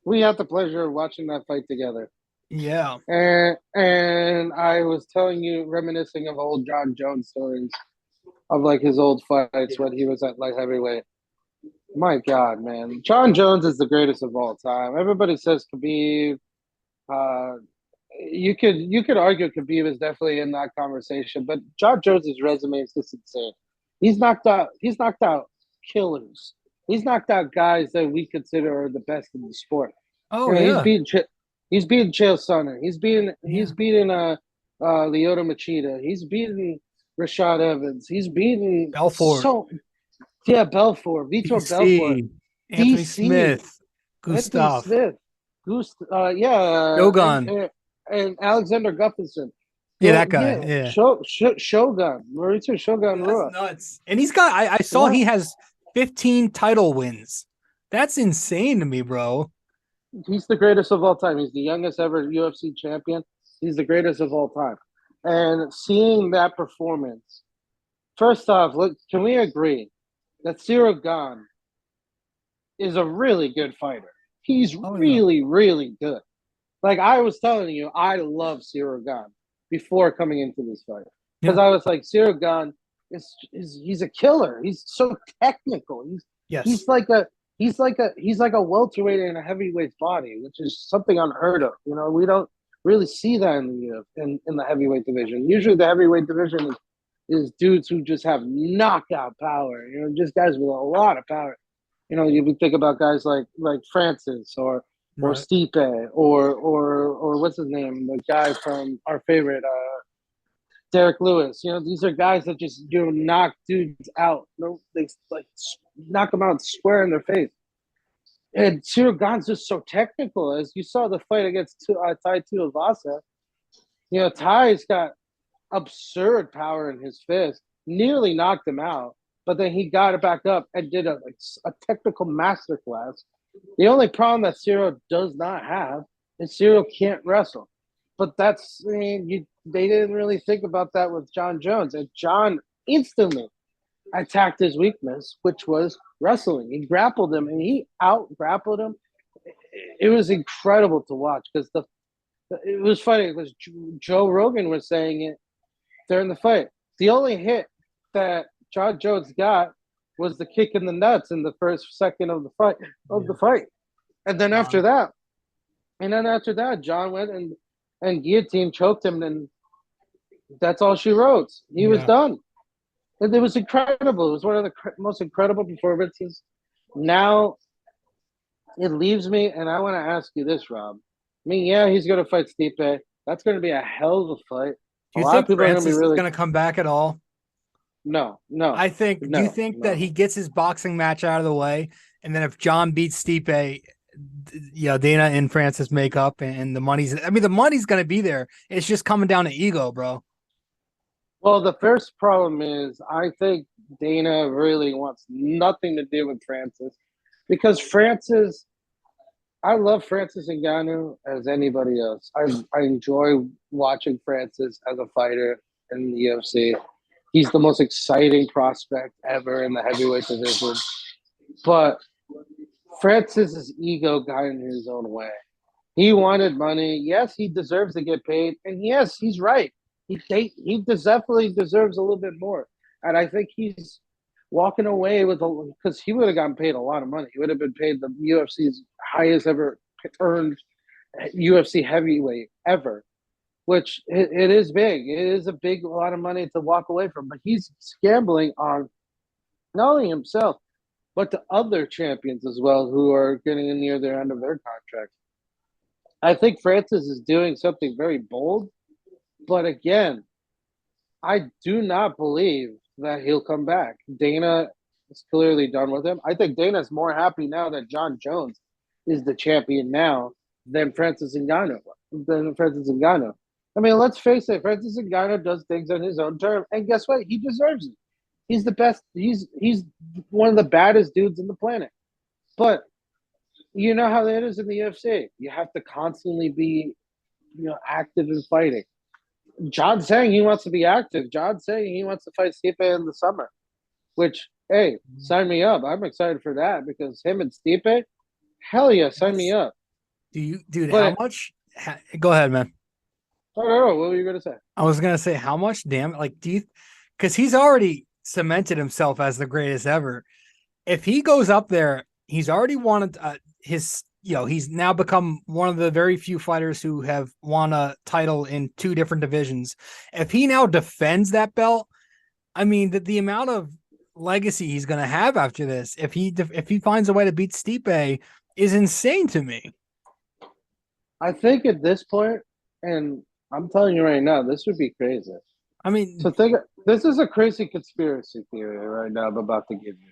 we had the pleasure of watching that fight together, Yeah. and I was telling you, reminiscing of old Jon Jones stories of like his old fights when he was at light heavyweight. My God, man, Jon Jones is the greatest of all time. Everybody says Khabib. Uh, you could argue Khabib is definitely in that conversation, but Jon Jones's resume is just insane. He's knocked out killers. He's knocked out guys that we consider are the best in the sport. Oh You know, yeah. He's beaten Chael Sonnen. Yeah. He's beaten Lyoto Machida. He's beaten Rashad Evans. He's beaten Belfort, so yeah, Belfort, Vitor Belfort, DC, Anthony DC, Smith, Anthony Gustav, Smith, yeah, Shogun. and Alexander Gustafsson. Yeah, Yeah, that guy. yeah, Yeah. Shogun, Mauricio Shogun That's Rua. nuts. And he's got I saw he What? has 15 title wins. That's insane to me, bro. He's the greatest of all time. He's the youngest ever UFC champion. He's the greatest of all time. And seeing that performance, first off, look, can we agree that Cyril Gane is a really good fighter? He's Oh yeah. really, really good. Like I was telling you, I love Cyril Gane before coming into this fight because Yeah. I was like, Cyril Gane is he's a killer. He's so technical. Yes. He's like a he's like a welterweight in a heavyweight's body, which is something unheard of. You know, we don't really see that in the heavyweight division. Usually, the heavyweight division is dudes who just have knockout power. You know, just guys with a lot of power. You know, you would think about guys like Francis or Right. Stipe or what's his name, the guy from our favorite Derek Lewis. You know, these are guys that just knock dudes out. No, they like knock them out square in their face. And Cyril Gane's just so technical. As you saw the fight against Tai Tuivasa, you know, Ty's got absurd power in his fist, nearly knocked him out, but then he got it back up and did a technical masterclass. The only problem that Cyril does not have is Cyril can't wrestle. But they didn't really think about that with Jon Jones. And Jon instantly attacked his weakness, which was wrestling. He grappled him and he out grappled him. It was incredible to watch because it was funny because Joe Rogan was saying it during the fight. The only hit that Jon Jones got was the kick in the nuts in the first second of the fight And then after that, Jon went and guillotine choked him, and that's all she wrote. He was Yeah. done. And it was incredible. It was one of the most incredible performances. Now it leaves me, and I want to ask you this, Rob. I mean, yeah, he's going to fight Stipe. That's going to be a hell of a fight. Do A you lot of think people are going to be Francis is really gonna come back at all? no, no, Do you no, think that no. he gets his boxing match out of the way, and then if John beats Stipe, Dana and Francis make up, and the money's gonna be there. It's just coming down to ego, bro. Well, the first problem is I think Dana really wants nothing to do with Francis because I love Francis Ngannou as anybody else. I enjoy watching Francis as a fighter in the UFC. He's the most exciting prospect ever in the heavyweight division. But Francis's ego got in his own way. He wanted money. Yes, he deserves to get paid, and yes, he's right. He definitely deserves a little bit more, and I think he's walking away with because he would have gotten paid a lot of money. He would have been paid the UFC's highest ever earned UFC heavyweight ever, which it is big. It is a lot of money to walk away from. But he's gambling on not only himself but the other champions as well who are getting near their end of their contracts. I think Francis is doing something very bold, but again, I do not believe that he'll come back. Dana is clearly done with him. I think Dana's more happy now that Jon Jones is the champion now than Francis Ngannou. I mean, let's face it, Francis Ngannou does things on his own term, and guess what? He deserves it. He's the best. He's one of the baddest dudes on the planet. But you know how that is in the UFC. You have to constantly be, active and fighting. John's saying he wants to be active. John's saying he wants to fight Stipe in the summer, which, hey, sign me up. I'm excited for that because him and Stipe, hell yeah, sign me up. Dude, But how much? Go ahead, man. I don't know. What were you going to say? I was going to say, how much, damn, like, because he's already cemented himself as the greatest ever. If he goes up there, he's already wanted he's now become one of the very few fighters who have won a title in 2 different divisions. If he now defends that belt, I mean, the amount of legacy he's going to have after this, if he finds a way to beat Stipe, is insane to me. I think at this point, and I'm telling you right now, this would be crazy. I mean, So this is a crazy conspiracy theory right now I'm about to give you.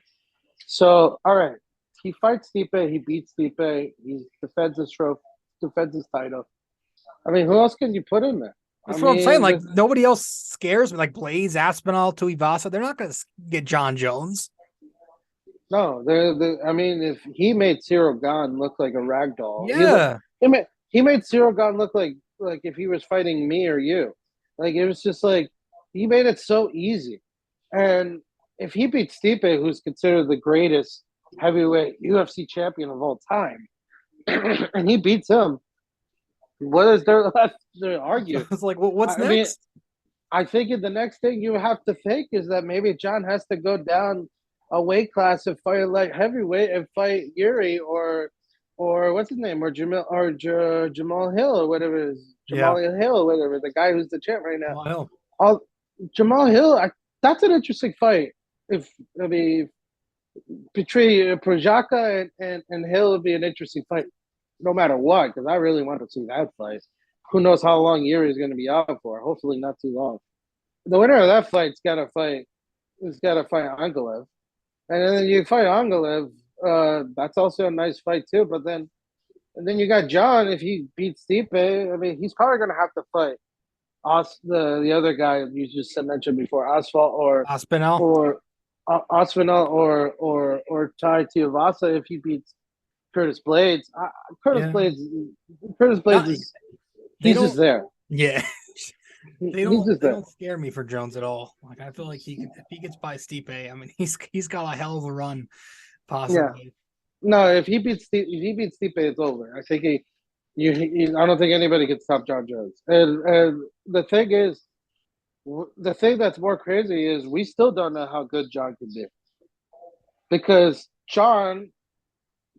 So, all right, he fights Stipe, he beats Stipe, he defends his trophy, defends his title. I mean, who else can you put in there? that's what I'm saying. Like, nobody else scares me. Like Blaze, Aspinall, Tuivasa, they're not going to get Jon Jones. No, I mean, if he made Cyril Gane look like a rag doll, Yeah, he made Cyril Gane look like if he was fighting me or you. Like it was just like he made it so easy. And if he beats Stipe, who's considered the greatest heavyweight UFC champion of all time, and he beats him, what is there left to argue? it's like, what's I next? mean, I think the next thing you have to think is that maybe John has to go down a weight class and fight like heavyweight and fight Yuri or what's his name, or Jamal Hill or whatever it is, Jamal Hill or whatever, the guy who's the champ right now. Jamal Hill, that's an interesting fight. Between Projaka and Hill would be an interesting fight, no matter what, because I really want to see that fight. Who knows how long Yuri is going to be out for? Hopefully not too long. The winner of that fight's got to fight. Has got to fight Angalev, and then you fight Angalev. That's also a nice fight too. But then you got John. If he beats Stipe, I mean, he's probably going to have to fight the other guy you just mentioned before, Asphalt or Aspinall or Aspinall or Tai Tuivasa if he beats Curtis Blades. Blades is he's just there. Yeah. They He's just there. don't scare me for Jones at all. Like I feel like if he gets by Stipe, I mean he's got a hell of a run possibly. Yeah. No, if he beats Stipe, it's over. I think I don't think anybody can stop Jon Jones. And the thing that's more crazy is we still don't know how good John can be, because John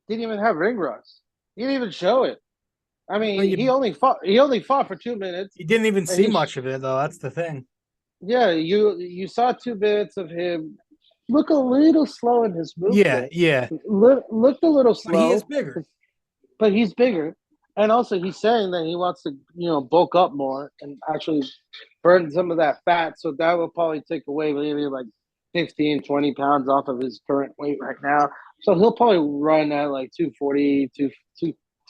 didn't even have ring rust. He didn't even show it. I mean, he only fought for 2 minutes. You didn't even see much of it though. That's the thing. Yeah, you saw 2 minutes of him look a little slow in his movement. Yeah. Looked a little slow. But he is bigger. But he's bigger. And also he's saying that he wants to, bulk up more and actually burn some of that fat. So that will probably take away maybe like 15, 20 pounds off of his current weight right now. So he'll probably run at like 240,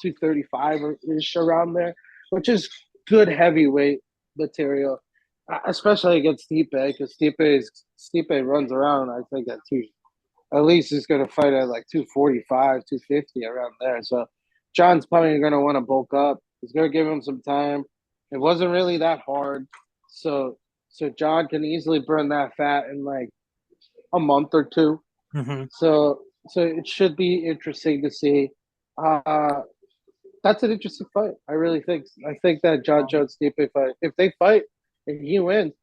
235-ish around there, which is good heavyweight material, especially against Stipe, because Stipe runs around, I think, at least he's going to fight at like 245, 250 around there. So John's probably going to want to bulk up. He's going to give him some time. It wasn't really that hard. So John can easily burn that fat in like a month or 2. Mm-hmm. So it should be interesting to see. That's an interesting fight. I really think. I think that Jon Jones Stipe fight, if they fight and he wins,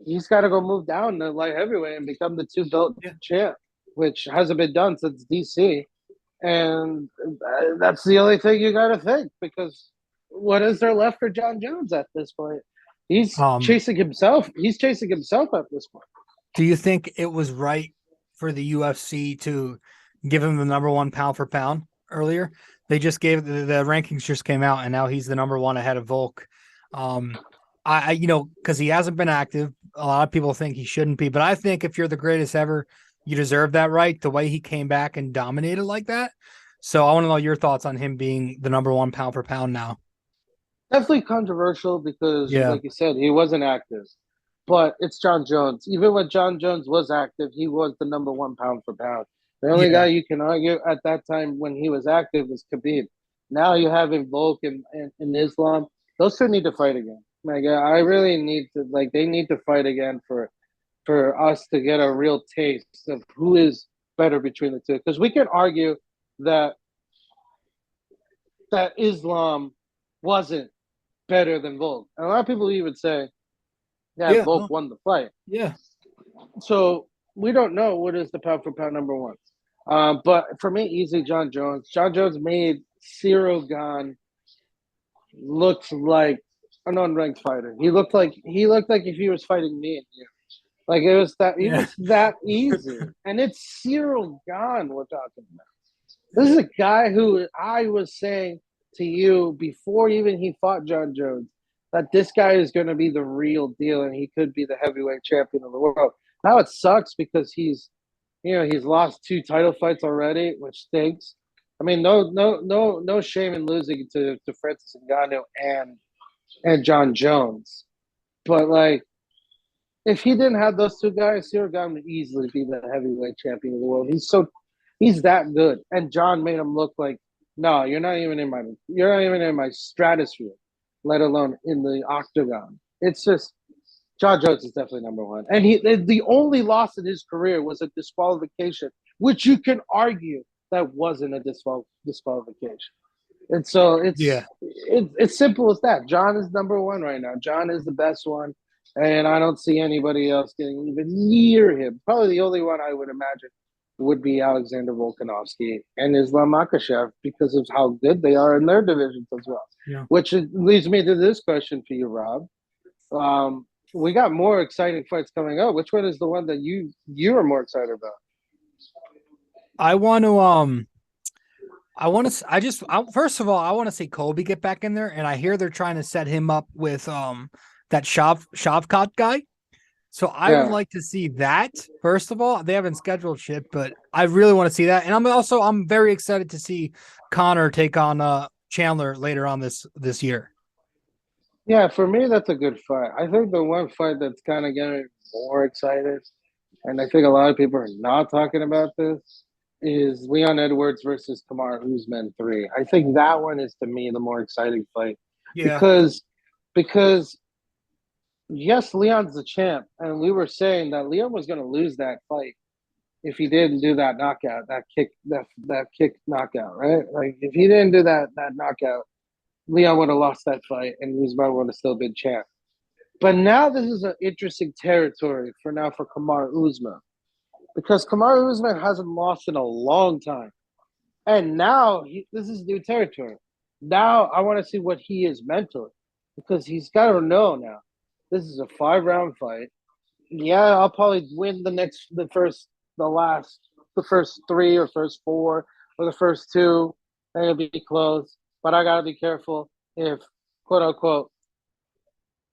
he's got to go move down to light heavyweight and become the 2-belt champ, which hasn't been done since DC. And that's the only thing you got to think, because what is there left for Jon Jones at this point? He's chasing himself. He's chasing himself at this point. Do you think it was right for the UFC to give him the #1 pound for pound, earlier. They just gave the rankings just came out, and now he's the number one ahead of Volk. I because he hasn't been active. A lot of people think he shouldn't be, but I think if you're the greatest ever, you deserve that right. The way he came back and dominated like that. So I want to know your thoughts on him being the number one pound for pound now. Definitely controversial because, Yeah. like you said, he wasn't active. But it's Jon Jones. Even when Jon Jones was active, he was the number one pound for pound. The only Yeah. guy you can argue at that time when he was active was Khabib. Now you have Volk and Islam. Those two need to fight again. Like I really need to they need to fight again for us to get a real taste of who is better between the two. Because we can argue that Islam wasn't better than Volk. And a lot of people even say, yeah, Yeah. Volk won the fight. Yeah. So we don't know what is the pound for pound number one. But for me, easy Jon Jones. Jon Jones made Cyril Gane look like an unranked fighter. He looked like if he was fighting me and you. Like it was that he Yeah. was that easy. And it's Cyril Gane we're talking about. This is a guy who I was saying to you before even he fought Jon Jones that this guy is going to be the real deal and he could be the heavyweight champion of the world. Now it sucks because he's lost 2 title fights already, which stinks. I mean, no shame in losing to Francis Ngannou and Jon Jones, but like if he didn't have those 2 guys, Cyril Gane would easily be the heavyweight champion of the world. He's that good, and John made him look like no, you're not even in my stratosphere, let alone in the octagon. It's just Jon Jones is definitely number one. And the only loss in his career was a disqualification, which you can argue that wasn't a disqualification. And so it's simple as that. John is number one right now. John is the best one. And I don't see anybody else getting even near him. Probably the only one I would imagine would be Alexander Volkanovski and Islam Makhachev because of how good they are in their divisions as well. Yeah. Which leads me to this question for you, Rob. We got more exciting fights coming up. Which one is the one that you are more excited about? First of all, I want to see Colby get back in there, and I hear they're trying to set him up with that Shavkat guy. So I would like to see that. First of all, they haven't scheduled shit, but I really want to see that. And I'm very excited to see Connor take on Chandler later on this year. Yeah, for me, that's a good fight. I think the one fight that's kind of getting me more excited, and I think a lot of people are not talking about this, is Leon Edwards versus Kamaru Usman 3. I think that one is, to me, the more exciting fight. Yeah. Because yes, Leon's the champ, and we were saying that Leon was going to lose that fight if he didn't do that knockout, that kick knockout, right? Like if he didn't do that knockout, Leon would have lost that fight, and Usman would have still been champ. But now this is an interesting territory for Kamaru Usman, because Kamaru Usman hasn't lost in a long time, and now this is new territory. Now I want to see what he is mentally, because he's got to know now. This is a 5-round fight. Yeah, I'll probably win the first 3 or first 4 or the first 2, and it'll be close. But I gotta be careful if, quote unquote,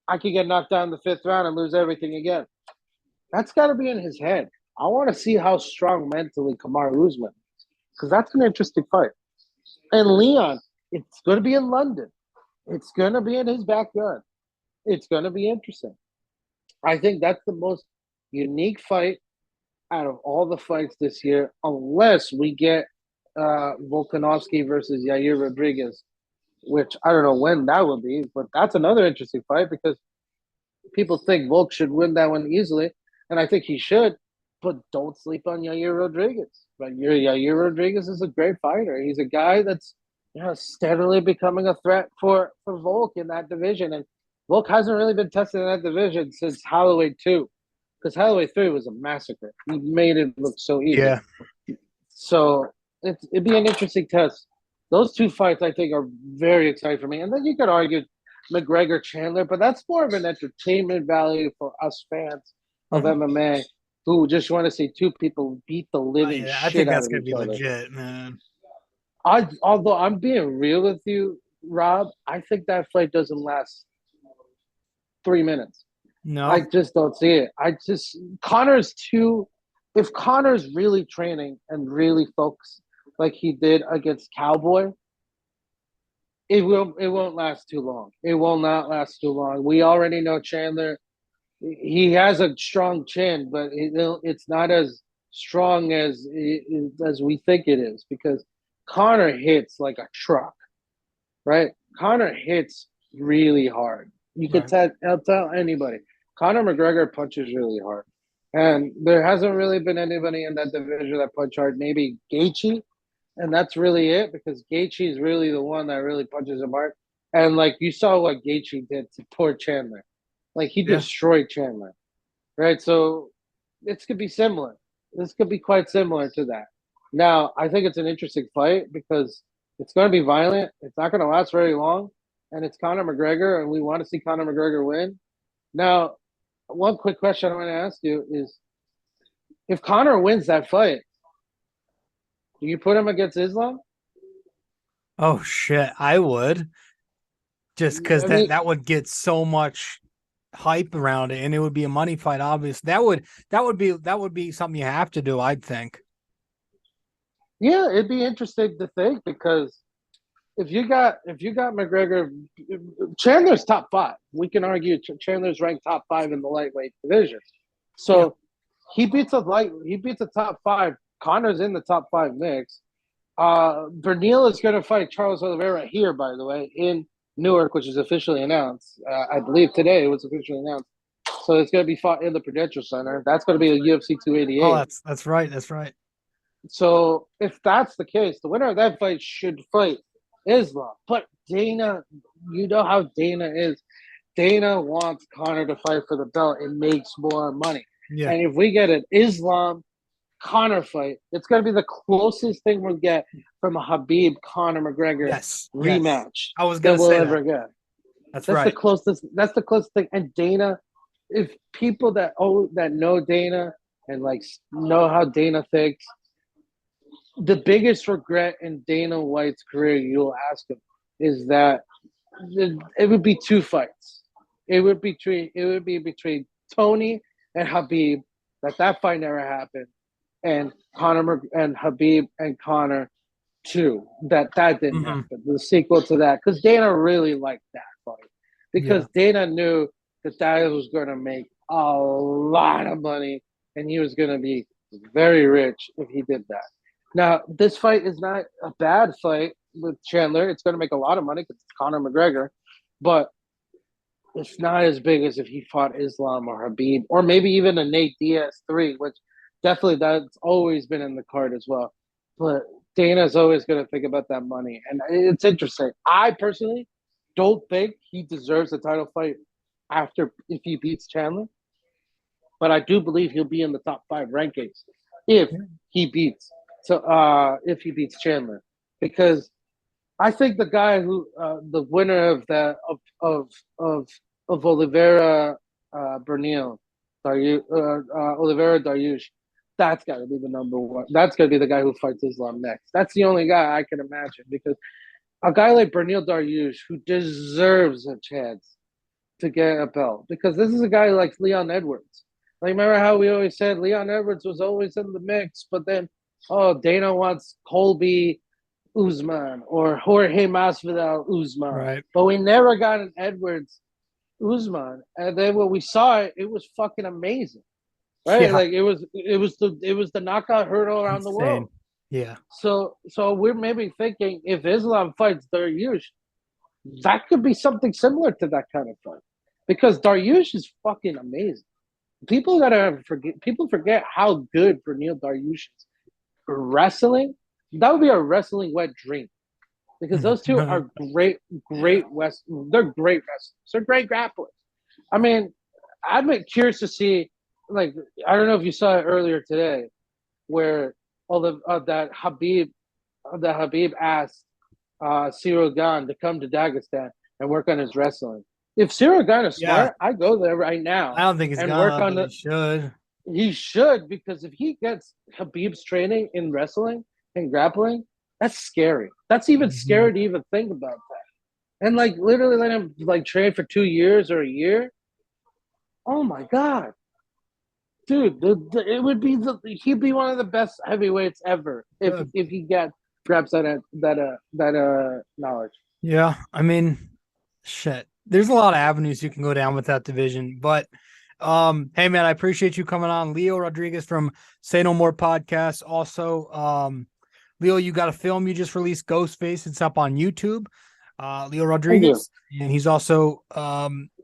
I could get knocked down in the 5th round and lose everything again. That's got to be in his head. I want to see how strong mentally Kamaru Usman is, because that's an interesting fight. And Leon, it's going to be in London. It's going to be in his backyard. It's going to be interesting. I think that's the most unique fight out of all the fights this year, unless we get Volkanovski versus Yair Rodriguez, which I don't know when that will be, but that's another interesting fight because people think Volk should win that one easily, and I think he should, but don't sleep on Yair Rodriguez. But Yair Rodriguez is a great fighter. He's a guy that's steadily becoming a threat for Volk in that division, and Volk hasn't really been tested in that division since Holloway 2, because Holloway 3 was a massacre. He made it look so easy. Yeah. So it'd be an interesting test. Those 2 fights, I think, are very exciting for me. And then you could argue McGregor-Chandler, but that's more of an entertainment value for us fans of MMA who just want to see 2 people beat the living shit out of each other. I think that's going to be legit, man. Although I'm being real with you, Rob, I think that fight doesn't last 3 minutes. I No. just don't see it. Connor's too. If Connor's really training and really focused like he did against Cowboy, it won't last too long. It will not last too long. We already know Chandler. He has a strong chin, but it's not as strong as we think it is because Connor hits like a truck, right? Connor hits really hard. You could Right. tell. I'll tell anybody. Conor McGregor punches really hard, and there hasn't really been anybody in that division that punch hard. Maybe Gaethje, and that's really it because Gaethje is really the one that really punches him hard. And like you saw what Gaethje did to poor Chandler, like he Yeah. destroyed Chandler, right? So this could be similar. This could be quite similar to that. Now, I think it's an interesting fight because it's going to be violent. It's not going to last very long, and it's Conor McGregor, and we want to see Conor McGregor win. Now, one quick question I want to ask you is: if Conor wins that fight, do you put him against Islam? Oh shit, I would. Just because I that mean, that would get so much hype around it, and it would be a money fight. Obviously, that would be something you have to do. I'd think. yeah, it'd be interesting to think because if you got McGregor, Chandler's top five. We can argue Chandler's ranked top five in the lightweight division. Yeah. So he beats a top five. Connor's in the top five mix. Bernil is going to fight Charles Oliveira here, by the way, in Newark, which is officially announced. I believe today it was officially announced. So it's going to be fought in the Prudential Center. That's going to be a UFC Oh, 288. that's right. That's right. So if that's the case, the winner of that fight should fight Islam. But Dana, you know how Dana is. Dana wants Conor to fight for the belt. It makes more money. Yeah. And if we get an Islam Conor fight, it's going to be the closest thing we'll get from a Habib Conor McGregor Yes. Yes. rematch I was that gonna we'll say ever that. get. That's That's the right. closest. That's the closest thing. And Dana, if people that know Dana and like know how Dana thinks, the biggest regret in Dana White's career, you'll ask him, is that it would be two fights. It would be between Tony and Habib. That fight never happened, and and Habib and Connor too. That didn't Hmm. happen. The sequel to that, because Dana really liked that fight, because Yeah. Dana knew that was going to make a lot of money, and he was going to be very rich if he did that. Now, this fight is not a bad fight with Chandler. It's going to make a lot of money because it's Conor McGregor, but it's not as big as if he fought Islam or Habib, or maybe even a Nate Diaz 3, which definitely that's always been in the card as well. But Dana's always going to think about that money. And it's interesting. I personally don't think he deserves a title fight after if he beats Chandler, but I do believe he'll be in the top five rankings if he beats if he beats Chandler, because I think the guy who the winner of that of of Oliveira Bernil, Oliveira Dariush, that's got to be the number one. That's got to be the guy who fights Islam next. That's the only guy I can imagine, because a guy like Bernil Dariush, who deserves a chance to get a belt, because this is a guy like Leon Edwards. Like, remember how we always said Leon Edwards was always in the mix, but then, oh, Dana wants Colby Usman or Jorge Masvidal Usman, Right. but we never got an Edwards Usman. And then when we saw it, it was fucking amazing, right? Yeah. Like it was the knockout hurdle around the Insane. world. Yeah. So we're maybe thinking if Islam fights Dariush, that could be something similar to that kind of fight, because Dariush is fucking amazing. People forget how good Neil Dariush is wrestling. That would be a wrestling wet dream, because those two are they're great wrestlers. They're great grapplers. I mean, I'd be curious to see, like, I don't know if you saw it earlier today, where all the Habib asked Cyril Gane to come to Dagestan and work on his wrestling. If Cyril Gane is Yeah. smart, I go there right I now don't think he's and work gonna, on but he the. should. He should, because if he gets Habib's training in wrestling and grappling, That's scary. That's even scary to even think about that. And like literally let him like train for 2 years or a year. Oh my god, dude! It would be he'd be one of the best heavyweights ever if he grabs that knowledge. Yeah, I mean, shit. There's a lot of avenues you can go down with that division, but hey man, I appreciate you coming on. Leo Rodriguez from Say No More podcast. Also, Leo, you got a film you just released, Ghostface. It's up on YouTube. Leo Rodriguez, and he's also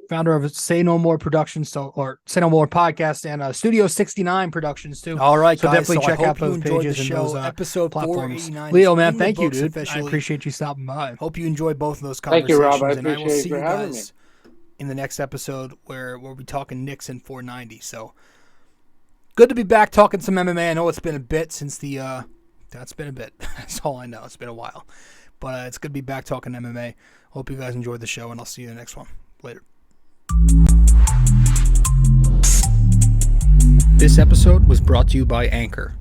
founder of Say No More Productions, or Say No More podcast, and Studio 69 Productions too. All right, so guys. definitely check out those pages and those episode platforms. 489. Leo, man, thank you, dude. I appreciate you stopping by. Hope you enjoyed both of those Thank conversations. you, Rob. I and I will appreciate see you you for having guys me. in the next episode where we'll be talking Knicks and 490. So good to be back talking some MMA. I know it's been a bit since that's been a bit. That's all I know. It's been a while. But it's good to be back talking MMA. Hope you guys enjoyed the show, and I'll see you in the next one. Later. This episode was brought to you by Anchor.